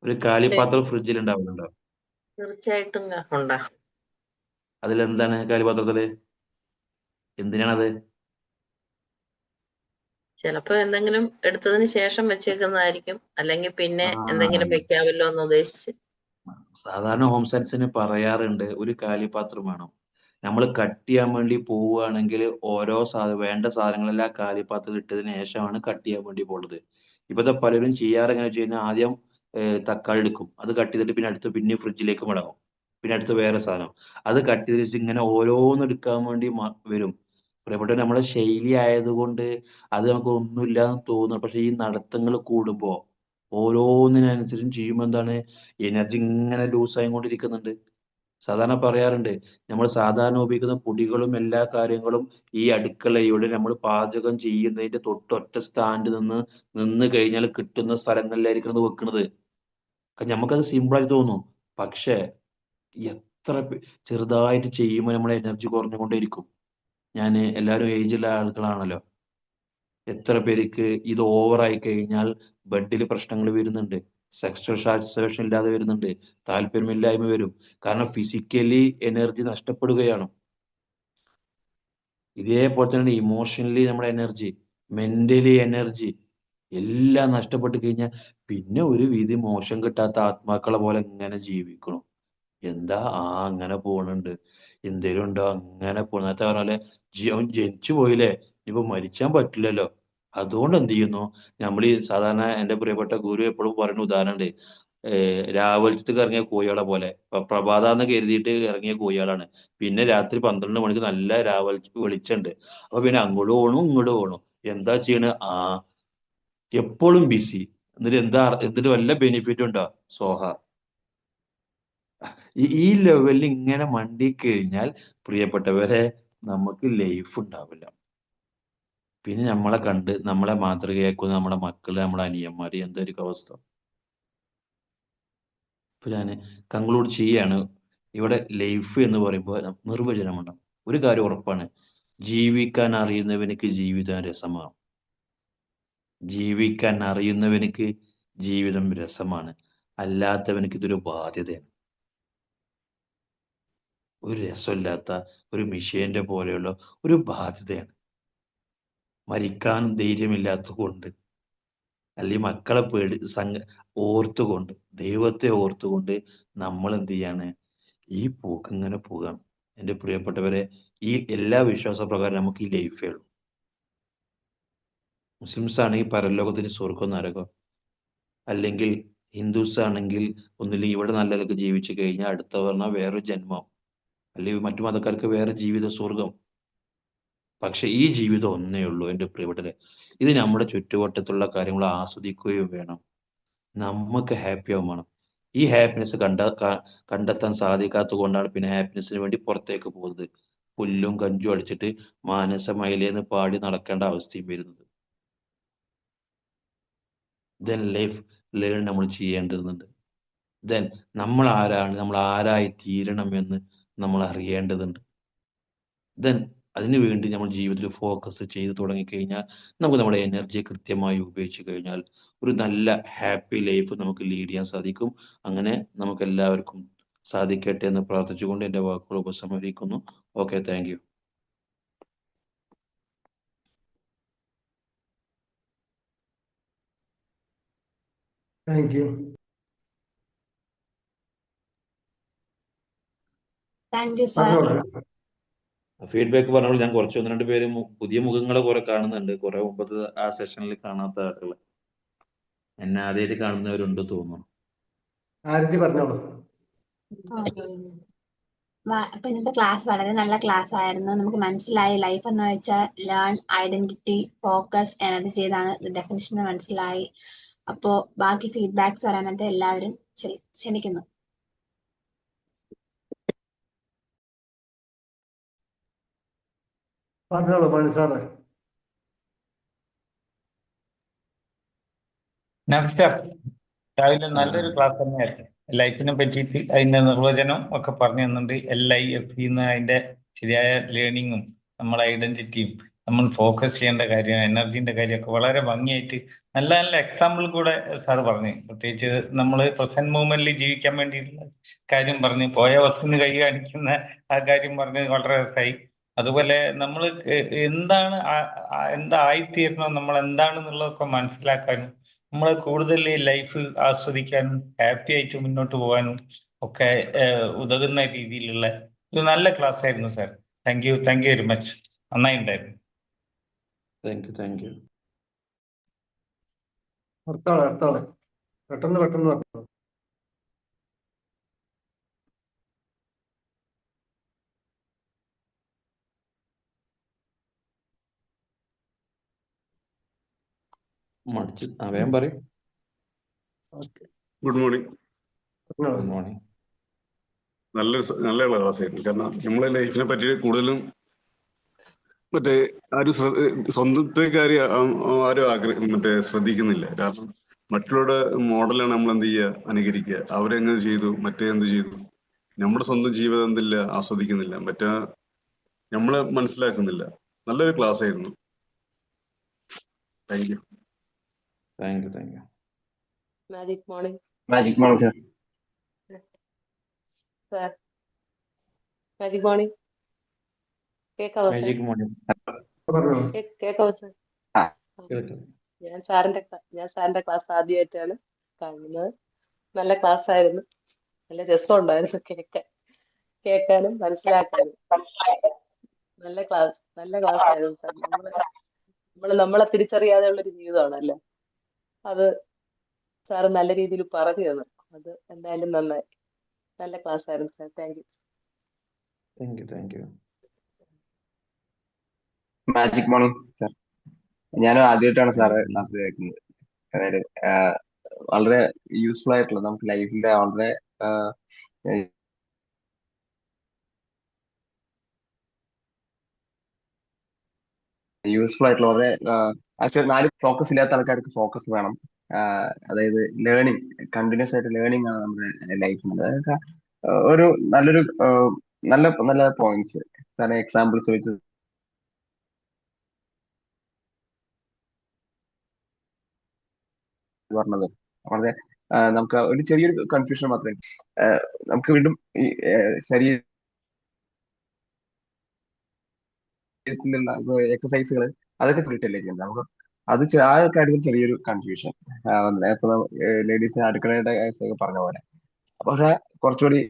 ഒരു കാലിപ്പാത്രം ഫ്രിഡ്ജിൽ ഉണ്ടാവലുണ്ടോ? തീർച്ചയായിട്ടും ഉണ്ടാ. അതിലെന്താണ് കാലിപാത്രത്തില്? എന്തിനാണത്? ചിലപ്പോ എന്തെങ്കിലും എടുത്തതിന് ശേഷം വെച്ചേക്കുന്നതായിരിക്കും, അല്ലെങ്കിൽ പിന്നെ എന്തെങ്കിലും ആ വെക്കാമല്ലോ എന്ന് ഉദ്ദേശിച്ച്. സാധാരണ ഹോം സയൻസിന് പറയാറുണ്ട്, ഒരു കാലിപാത്രം വേണം. നമ്മൾ കട്ട് ചെയ്യാൻ വേണ്ടി പോവുകയാണെങ്കിൽ ഓരോ വേണ്ട സാധനങ്ങളെല്ലാം കാലിപാത്രത്തിൽ ഇട്ടതിന് ശേഷമാണ് കട്ട് ചെയ്യാൻ വേണ്ടി പോകുന്നത്. ഇപ്പോഴത്തെ പലരും ചെയ്യാറ് എങ്ങനെ വെച്ച് കഴിഞ്ഞാൽ ആദ്യം തക്കാളി എടുക്കും, അത് കട്ട് ചെയ്തിട്ട് പിന്നെ അടുത്ത് പിന്നെ ഫ്രിഡ്ജിലേക്ക് മടങ്ങും, പിന്നെ അടുത്ത് വേറെ സാധനം, അത് കട്ട് ചെയ്തിട്ട് ഇങ്ങനെ ഓരോന്ന് എടുക്കാൻ വേണ്ടി വരും. പ്രിയപ്പെട്ട നമ്മളെ ശൈലി ആയതുകൊണ്ട് അത് നമുക്ക് ഒന്നുമില്ലാന്ന് തോന്നും. പക്ഷെ ഈ നടത്തങ്ങൾ കൂടുമ്പോ ഓരോന്നിനനുസരിച്ചും ചെയ്യുമ്പോൾ എന്താണ്, എനർജി ഇങ്ങനെ ലൂസ് ആയിക്കൊണ്ടിരിക്കുന്നുണ്ട്. സാധാരണ പറയാറുണ്ട്, നമ്മൾ സാധാരണ ഉപയോഗിക്കുന്ന പൊടികളും എല്ലാ കാര്യങ്ങളും ഈ അടുക്കളയുടെ നമ്മൾ പാചകം ചെയ്യുന്നതിന്റെ തൊട്ടൊറ്റ സ്റ്റാൻഡ് നിന്ന് കഴിഞ്ഞാൽ കിട്ടുന്ന സ്ഥലങ്ങളിലായിരിക്കും അത് വെക്കുന്നത്. നമുക്കത് സിമ്പിൾ ആയിട്ട് തോന്നും. പക്ഷെ എത്ര ചെറുതായിട്ട് ചെയ്യുമ്പോൾ നമ്മുടെ എനർജി കുറഞ്ഞുകൊണ്ടേയിരിക്കും. ഞാൻ എല്ലാവരും ഏജുള്ള ആളുകളാണല്ലോ. എത്ര പേർക്ക് ഇത് ഓവറായി കഴിഞ്ഞാൽ ബെഡിൽ പ്രശ്നങ്ങൾ വരുന്നുണ്ട്, സെക്സ്വൽ സാറ്റിസ്ഫാക്ഷൻ ഇല്ലാതെ വരുന്നുണ്ട്, താല്പര്യമില്ലായ്മ വരും. കാരണം ഫിസിക്കലി എനർജി നഷ്ടപ്പെടുകയാണ്. ഇതേപോലെ തന്നെ ഇമോഷണലി നമ്മുടെ എനർജി, മെന്റലി എനർജി എല്ലാം നഷ്ടപ്പെട്ട് കഴിഞ്ഞാൽ പിന്നെ ഒരു വിധി മോശം കിട്ടാത്ത ആത്മാക്കളെ പോലെ ഇങ്ങനെ ജീവിക്കണം. എന്താ അങ്ങനെ പോണുണ്ട്, എന്തേലും ഉണ്ടോ അങ്ങനെ പോണ. നേരത്തെ പറഞ്ഞ പോലെ അവൻ ജനിച്ചു പോയില്ലേ, ഇനിയിപ്പോ മരിച്ചാൻ പറ്റില്ലല്ലോ. അതുകൊണ്ട് എന്ത് ചെയ്യുന്നു, നമ്മൾ ഈ സാധാരണ എൻ്റെ പ്രിയപ്പെട്ട ഗുരു എപ്പോഴും പറയുന്ന ഉദാഹരണമുണ്ട്. രാവിലത്തേക്ക് ഇറങ്ങിയ കോഴികളെ പോലെ, പ്രഭാതാന്ന് കരുതിയിട്ട് ഇറങ്ങിയ കോഴികളാണ്. പിന്നെ രാത്രി 12 മണിക്ക് നല്ല വെളിച്ചമുണ്ട്. അപ്പൊ പിന്നെ അങ്ങോട്ട് പോകണം ഇങ്ങോട്ട് പോകണം. എന്താ ചെയ്യണ? എപ്പോഴും ബിസി. എന്നിട്ട് വല്ല ബെനിഫിറ്റ് ഉണ്ടോ? സോഹ. ഈ ലെവലിൽ ഇങ്ങനെ മണ്ടി കഴിഞ്ഞാൽ പ്രിയപ്പെട്ടവരെ നമുക്ക് ലൈഫ് ഉണ്ടാവില്ല. പിന്നെ നമ്മളെ കണ്ട് നമ്മളെ മാതൃകയാക്കുന്ന നമ്മുടെ മക്കള്, നമ്മുടെ അനിയന്മാര്, എന്തായിരിക്കും അവസ്ഥ? ഇപ്പൊ ഞാൻ കൺക്ലൂഡ് ചെയ്യാണ്. ഇവിടെ ലൈഫ് എന്ന് പറയുമ്പോൾ നിർവചനമുണ്ട്. ഒരു കാര്യം ഉറപ്പാണ്, ജീവിക്കാൻ അറിയുന്നവനിക്ക് ജീവിതം രസമാണ്. ജീവിക്കാൻ അറിയുന്നവനിക്ക് ജീവിതം രസമാണ്, അല്ലാത്തവനിക്ക് ഇതൊരു ബാധ്യതയാണ്. ഒരു രസമില്ലാത്ത ഒരു മിഷീന്റെ പോലെയുള്ള ഒരു ബാധ്യതയാണ്. മരിക്കാൻ ധൈര്യമില്ലാത്തത് കൊണ്ട്, അല്ലെങ്കിൽ മക്കളെ ഓർത്തുകൊണ്ട്, ദൈവത്തെ ഓർത്തുകൊണ്ട് നമ്മൾ എന്ത് ചെയ്യാണ്, ഈ പോക്ക് ഇങ്ങനെ പോവുകയാണ്. എൻ്റെ പ്രിയപ്പെട്ടവരെ, ഈ എല്ലാ വിശ്വാസപ്രകാരം നമുക്ക് ഈ ലൈഫേ ഉള്ളൂ. മുസ്ലിംസ് ആണെങ്കിൽ പരലോകത്തിന് സ്വർഗം നരകം, അല്ലെങ്കിൽ ഹിന്ദുസ് ആണെങ്കിൽ ഒന്നില്ലെങ്കിൽ ഇവിടെ നല്ല നിലക്ക് ജീവിച്ചു കഴിഞ്ഞാൽ അടുത്ത പറഞ്ഞാൽ വേറൊരു ജന്മം, അല്ലെങ്കിൽ മറ്റു മതക്കാർക്ക് വേറെ ജീവിത സ്വർഗം. പക്ഷെ ഈ ജീവിതം ഒന്നേ ഉള്ളൂ എൻ്റെ പ്രിയപ്പെട്ടവരെ. ഇത് നമ്മുടെ ചുറ്റുവട്ടത്തുള്ള കാര്യങ്ങൾ ആസ്വദിക്കുകയും വേണം, നമുക്ക് ഹാപ്പി ആവും വേണം. ഈ ഹാപ്പിനെസ് കണ്ടെത്താൻ സാധിക്കാത്തത് കൊണ്ടാണ് പിന്നെ ഹാപ്പിനെസ്സിന് വേണ്ടി പുറത്തേക്ക് പോകുന്നത്. പുല്ലും കഞ്ചും അടിച്ചിട്ട് മാനസമയിലേന്ന് പാടി നടക്കേണ്ട അവസ്ഥയും വരുന്നത്. ദെൻ ലൈഫ് ലേൺ നമ്മൾ ചെയ്യേണ്ടതുണ്ട്. ദെൻ നമ്മൾ ആരാണ്, നമ്മൾ ആരായി തീരണം എന്ന് നമ്മൾ അറിയേണ്ടതുണ്ട്. ദെൻ അതിനു വേണ്ടി നമ്മൾ ജീവിതത്തിൽ ഫോക്കസ് ചെയ്ത് തുടങ്ങിക്കഴിഞ്ഞാൽ, നമുക്ക് നമ്മുടെ എനർജിയെ കൃത്യമായി ഉപയോഗിച്ച് കഴിഞ്ഞാൽ ഒരു നല്ല ഹാപ്പി ലൈഫ് നമുക്ക് ലീഡ് ചെയ്യാൻ സാധിക്കും. അങ്ങനെ നമുക്ക് എല്ലാവർക്കും സാധിക്കട്ടെ എന്ന് പ്രാർത്ഥിച്ചുകൊണ്ട് എൻ്റെ വാക്കുകൾ ഉപസംഹരിക്കുന്നു. Okay, thank you. Thank you. Thank you sir. പറഞ്ഞോളൂ. ഫീഡ്ബാക്ക് പറഞ്ഞോളൂ. ഞാൻ കുറച്ച് 1-2 പേര് പുതിയ മുഖങ്ങളെ കുറെ കാണുന്നുണ്ട്, കുറെ മുമ്പത്തെ ആ സെഷനിൽ കാണാത്ത ആളുകൾ, എന്നെ ആദ്യമായിട്ട് കാണുന്നവരുണ്ട് തോന്നുന്നു. ആരതി പറഞ്ഞോളൂ. അപ്പൊ ഇന്നത്തെ ക്ലാസ് വളരെ നല്ല ക്ലാസ് ആയിരുന്നു. നമുക്ക് മനസ്സിലായി ലൈഫ് എന്ന് വെച്ചാൽ ലേൺ, ഐഡന്റിറ്റി, ഫോക്കസ്, എനർജി ചെയ്താണ് ഡെഫിനിഷൻ മനസ്സിലായി. അപ്പോ ബാക്കി ഫീഡ്ബാക്സ് പറയാനായിട്ട് എല്ലാവരും ക്ഷണിക്കുന്നു. പറഞ്ഞോളൂ മണി സാറേ. രാവിലെ നല്ലൊരു ക്ലാസ് തന്നെയായിരുന്നു. ലൈഫിനെ പറ്റിയിട്ട് അതിന്റെ നിർവചനം ഒക്കെ പറഞ്ഞു തന്നിട്ടുണ്ട്. LIFE എന്ന് അതിന്റെ ശരിയായ ലേണിങ്ങും നമ്മളെ ഐഡന്റിറ്റിയും നമ്മൾ ഫോക്കസ് ചെയ്യേണ്ട കാര്യം, എനർജീന്റെ കാര്യമൊക്കെ വളരെ ഭംഗിയായിട്ട് നല്ല നല്ല എക്സാമ്പിൾ കൂടെ സാറ് പറഞ്ഞു. പ്രത്യേകിച്ച് നമ്മൾ പ്രസന്റ് മൂമെന്റിൽ ജീവിക്കാൻ വേണ്ടിയിട്ടുള്ള കാര്യം പറഞ്ഞു, പോയ വസ്തുവിന് കൈ കാണിക്കുന്ന ആ കാര്യം പറഞ്ഞത് വളരെ രസമായി. അതുപോലെ നമ്മൾ എന്താണ് എന്തായിത്തീരണം, നമ്മൾ എന്താണെന്നുള്ളതൊക്കെ മനസ്സിലാക്കാനും നമ്മളെ കൂടുതൽ ലൈഫ് ആസ്വദിക്കാനും ഹാപ്പി ആയിട്ട് മുന്നോട്ട് പോകാനും ഒക്കെ ഉതകുന്ന രീതിയിലുള്ള ഒരു നല്ല ക്ലാസ് ആയിരുന്നു sir. Thank you very much. നന്നായി ഉണ്ടായിരുന്നു. Thank you. അടുത്താളെ പെട്ടെന്ന് പറഞ്ഞു. വേഗം പറയും. Good morning. Good morning. നല്ല ക്ലാസ് ആയിരുന്നു. കാരണം നമ്മളെ ലൈഫിനെ പറ്റി കൂടുതലും മറ്റേ ആരും സ്വന്തത്തെ കാര്യം ആരും ശ്രദ്ധിക്കുന്നില്ല. കാരണം മറ്റുള്ളവരുടെ മോഡലാണ് നമ്മൾ എന്ത് ചെയ്യുക, അനുകരിക്കുക. അവരെങ്ങനെ ചെയ്തു, മറ്റേ എന്ത് ചെയ്തു, നമ്മുടെ സ്വന്തം ജീവിതം എന്തില്ല, ആസ്വദിക്കുന്നില്ല, മറ്റേ നമ്മളെ മനസ്സിലാക്കുന്നില്ല. നല്ലൊരു ക്ലാസ് ആയിരുന്നു. Thank you. Magic morning. Magic morning sir. Sir magic morning. കേക്കാവോ സാർ? മാജിക് മോർണിംഗ് പറഞ്ഞോളൂ. കേക്കാവോ സാർ? ആ ആ, കേൾക്കാം. ഞാൻ സാറിന്റെ ക്ലാസ് ആദ്യമായിട്ടാണ് കാണുന്നത്. നല്ല ക്ലാസ് ആയിരുന്നു. നല്ല രസമുണ്ടായിരുന്നു കേൾക്കാനും മനസ്സിലാക്കാനും. നല്ല ക്ലാസ് ആയിരുന്നു സാർ. നമ്മളെ തിരിച്ചറിയാതെ ഉള്ളൊരു ജീവിതമാണല്ലോ. അത് സാറ് നല്ല രീതിയിൽ പറഞ്ഞു തന്നു. അത് എന്തായാലും നന്നായി. നല്ല ക്ലാസ് ആയിരുന്നു sir. Thank you. Thank U. Magic morning sir. ഞാൻ ആദ്യമായിട്ടാണ് സാറ് ക്ലാസ് കേൾക്കുന്നത്. അതായത് വളരെ യൂസ്ഫുൾ ആയിട്ടുള്ള നമുക്ക് ലൈഫിന്റെ വളരെ യൂസ്ഫുൾ ആയിട്ടുള്ള വളരെ ആക്ച്വലി 4 ഫോക്കസ് ഇല്ലാത്ത ആൾക്കാർക്ക് ഫോക്കസ് വേണം. അതായത് ലേണിംഗ്, കണ്ടിന്യൂസ് ആയിട്ട് ലേണിംഗ് ആണ് നമ്മുടെ ലൈഫിൽ. അതൊക്കെ ഒരു നല്ലൊരു നല്ല നല്ല പോയിന്റ്സ് സാറിന് എക്സാമ്പിൾസ് വെച്ച് പറഞ്ഞത് വളരെ നമുക്ക് ഒരു ചെറിയൊരു കൺഫ്യൂഷൻ മാത്രമേ നമുക്ക് വീണ്ടും ഈ ശരീരത്തിലുള്ള എക്സസൈസുകൾ അതൊക്കെ കിട്ടില്ലേ ചെയ്യുന്നത്. നമുക്ക് അത് ആ കാര്യത്തിൽ ചെറിയൊരു കൺഫ്യൂഷൻ ഇപ്പൊ ലേഡീസ് അടുക്കളയുടെ ഒക്കെ പറഞ്ഞ പോലെ. പക്ഷെ കുറച്ചുകൂടി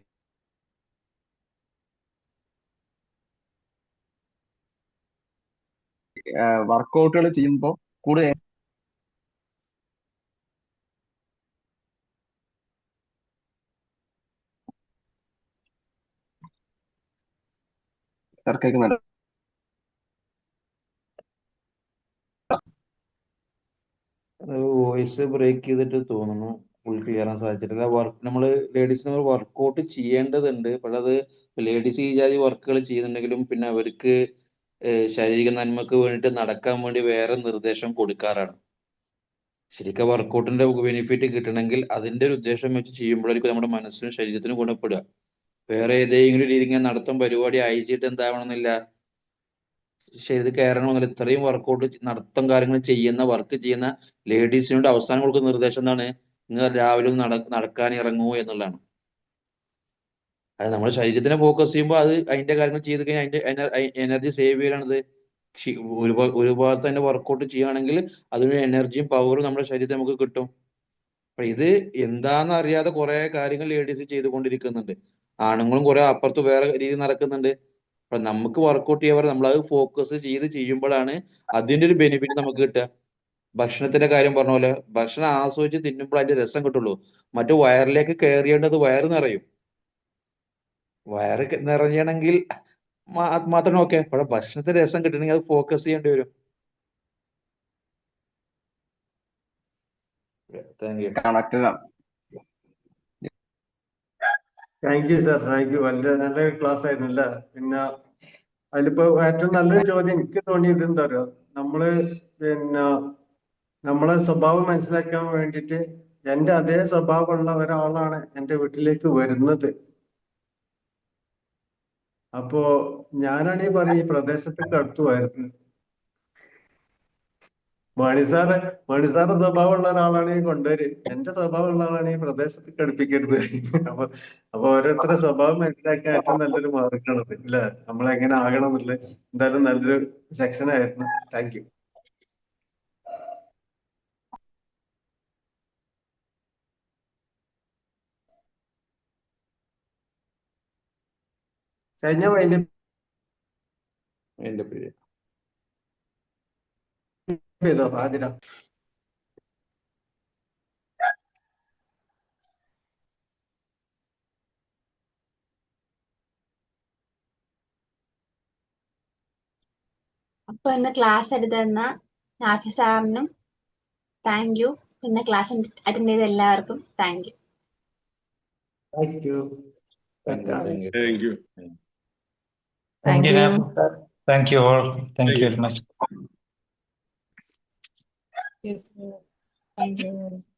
വർക്കൗട്ടുകൾ ചെയ്യുമ്പോൾ കൂടുതൽ കേൾക്കുന്നുണ്ട്. വോയിസ് ബ്രേക്ക് ചെയ്തിട്ട് തോന്നുന്നു ഫുൾ ക്ലിയർ ആകാൻ സാധിച്ചിട്ടില്ല. നമ്മൾ ലേഡീസിന് വർക്കൗട്ട് ചെയ്യേണ്ടതുണ്ട്. പക്ഷെ അത് ലേഡീസ് ഈ ജാതി വർക്കുകൾ ചെയ്യുന്നുണ്ടെങ്കിലും പിന്നെ അവർക്ക് ശാരീരിക നന്മക്ക് വേണ്ടിയിട്ട് നടക്കാൻ വേണ്ടി വേറെ നിർദ്ദേശം കൊടുക്കാറാണ്. ശരിക്കും വർക്കൗട്ടിന്റെ ബെനിഫിറ്റ് കിട്ടണമെങ്കിൽ അതിന്റെ ഒരു ഉദ്ദേശം വെച്ച് ചെയ്യുമ്പോഴായിരിക്കും നമ്മുടെ മനസ്സിനും ശരീരത്തിനും ഗുണപ്പെടുക. വേറെ ഏതെങ്കിലും രീതി ഇങ്ങനെ നടത്തം പരിപാടി അയച്ചിട്ട് എന്താവണമെന്നില്ല, ശരീരത്തിൽ കയറണമെന്നില്ല. ഇത്രയും വർക്കൗട്ട് നടത്തം കാര്യങ്ങൾ ചെയ്യുന്ന വർക്ക് ചെയ്യുന്ന ലേഡീസിനോട് അവസാനം കൊടുക്കുന്ന നിർദ്ദേശം എന്താണ്? നിങ്ങൾ രാവിലെ ഒന്ന് നടക്കാൻ ഇറങ്ങൂ എന്നുള്ളതാണ്. അത് നമ്മുടെ ശരീരത്തിനെ ഫോക്കസ് ചെയ്യുമ്പോൾ അത് അതിന്റെ കാര്യങ്ങൾ ചെയ്ത് കഴിഞ്ഞാൽ അതിന്റെ എനർജി സേവ് ചെയ്യലാണത്. ഒരു ഭാഗത്ത് തന്നെ വർക്കൗട്ട് ചെയ്യുകയാണെങ്കിൽ അതിന് എനർജിയും പവറും നമ്മുടെ ശരീരത്തിൽ നമുക്ക് കിട്ടും. അപ്പൊ ഇത് എന്താന്ന് അറിയാതെ കുറെ കാര്യങ്ങൾ ലേഡീസ് ചെയ്തുകൊണ്ടിരിക്കുന്നുണ്ട്. ആണുങ്ങളും കുറെ അപ്പുറത്ത് വേറെ രീതി നടക്കുന്നുണ്ട്. അപ്പൊ നമുക്ക് വർക്കൗട്ട് ചെയ്യാൻ നമ്മളത് ഫോക്കസ് ചെയ്ത് ചെയ്യുമ്പോഴാണ് അതിന്റെ ഒരു ബെനിഫിറ്റ് നമുക്ക് കിട്ടുക. ഭക്ഷണത്തിന്റെ കാര്യം പറഞ്ഞ പോലെ ഭക്ഷണം ആസ്വദിച്ച് തിന്നുമ്പോൾ അതിന്റെ രസം കിട്ടുള്ളൂ. മറ്റു വയറിലേക്ക് കയറിയേണ്ടത് വയറ് നിറയും. വയറ് നിറയണമെങ്കിൽ മാത്രം ഓക്കെ. പക്ഷെ ഭക്ഷണത്തിന്റെ രസം കിട്ടണമെങ്കിൽ അത് ഫോക്കസ് ചെയ്യേണ്ടി വരും. Thank you. കണക്റ്റഡ് ആണ്. Thank you sir, thank U. നല്ല ക്ലാസ് ആയിരുന്നു അല്ലേ. പിന്നെ അതിലിപ്പോ ഏറ്റവും നല്ലൊരു ചോദ്യം എനിക്ക് തോന്നിയത് എന്താ പറയുക, പിന്നെ നമ്മളെ സ്വഭാവം മനസ്സിലാക്കാൻ വേണ്ടിയിട്ട് എന്റെ അതേ സ്വഭാവമുള്ള ഒരാളാണ് എന്റെ വീട്ടിലേക്ക് വരുന്നത്. അപ്പോ ഞാനാണെങ്കിൽ പറയും ഈ പ്രദേശത്തേക്ക് അടുത്ത് വരുന്നത്. മണിസാറ് സ്വഭാവമുള്ള ഒരാളാണെങ്കിൽ കൊണ്ടുവര്, എന്റെ സ്വഭാവമുള്ള ആളാണെങ്കിൽ പ്രദേശത്തേക്ക് അടുപ്പിക്കരുത്. അപ്പൊ ഓരോരുത്തരുടെ സ്വഭാവം മനസ്സിലാക്കാൻ ഏറ്റവും നല്ലൊരു മാർഗമാണത് അല്ലെ, നമ്മളെങ്ങനെ ആകണം എന്നുള്ളത്. എന്തായാലും നല്ലൊരു സെക്ഷൻ ആയിരുന്നു. Thank you. കഴിഞ്ഞ എന്റെ പേര് ചെയ്തോ ആതിര? അപ്പൊ ഇന്ന് ക്ലാസ് എടുത്തിരുന്ന നാഫി സാറിനും താങ്ക് യു. പിന്നെ ക്ലാസ് അറ്റൻഡ് ചെയ്ത എല്ലാവർക്കും thank you. Thank you. Thank you. Thank you. Thank U. Thank you, you. Nafi sir. Thank you all. Thank you very much. Yes, sir. Thank you.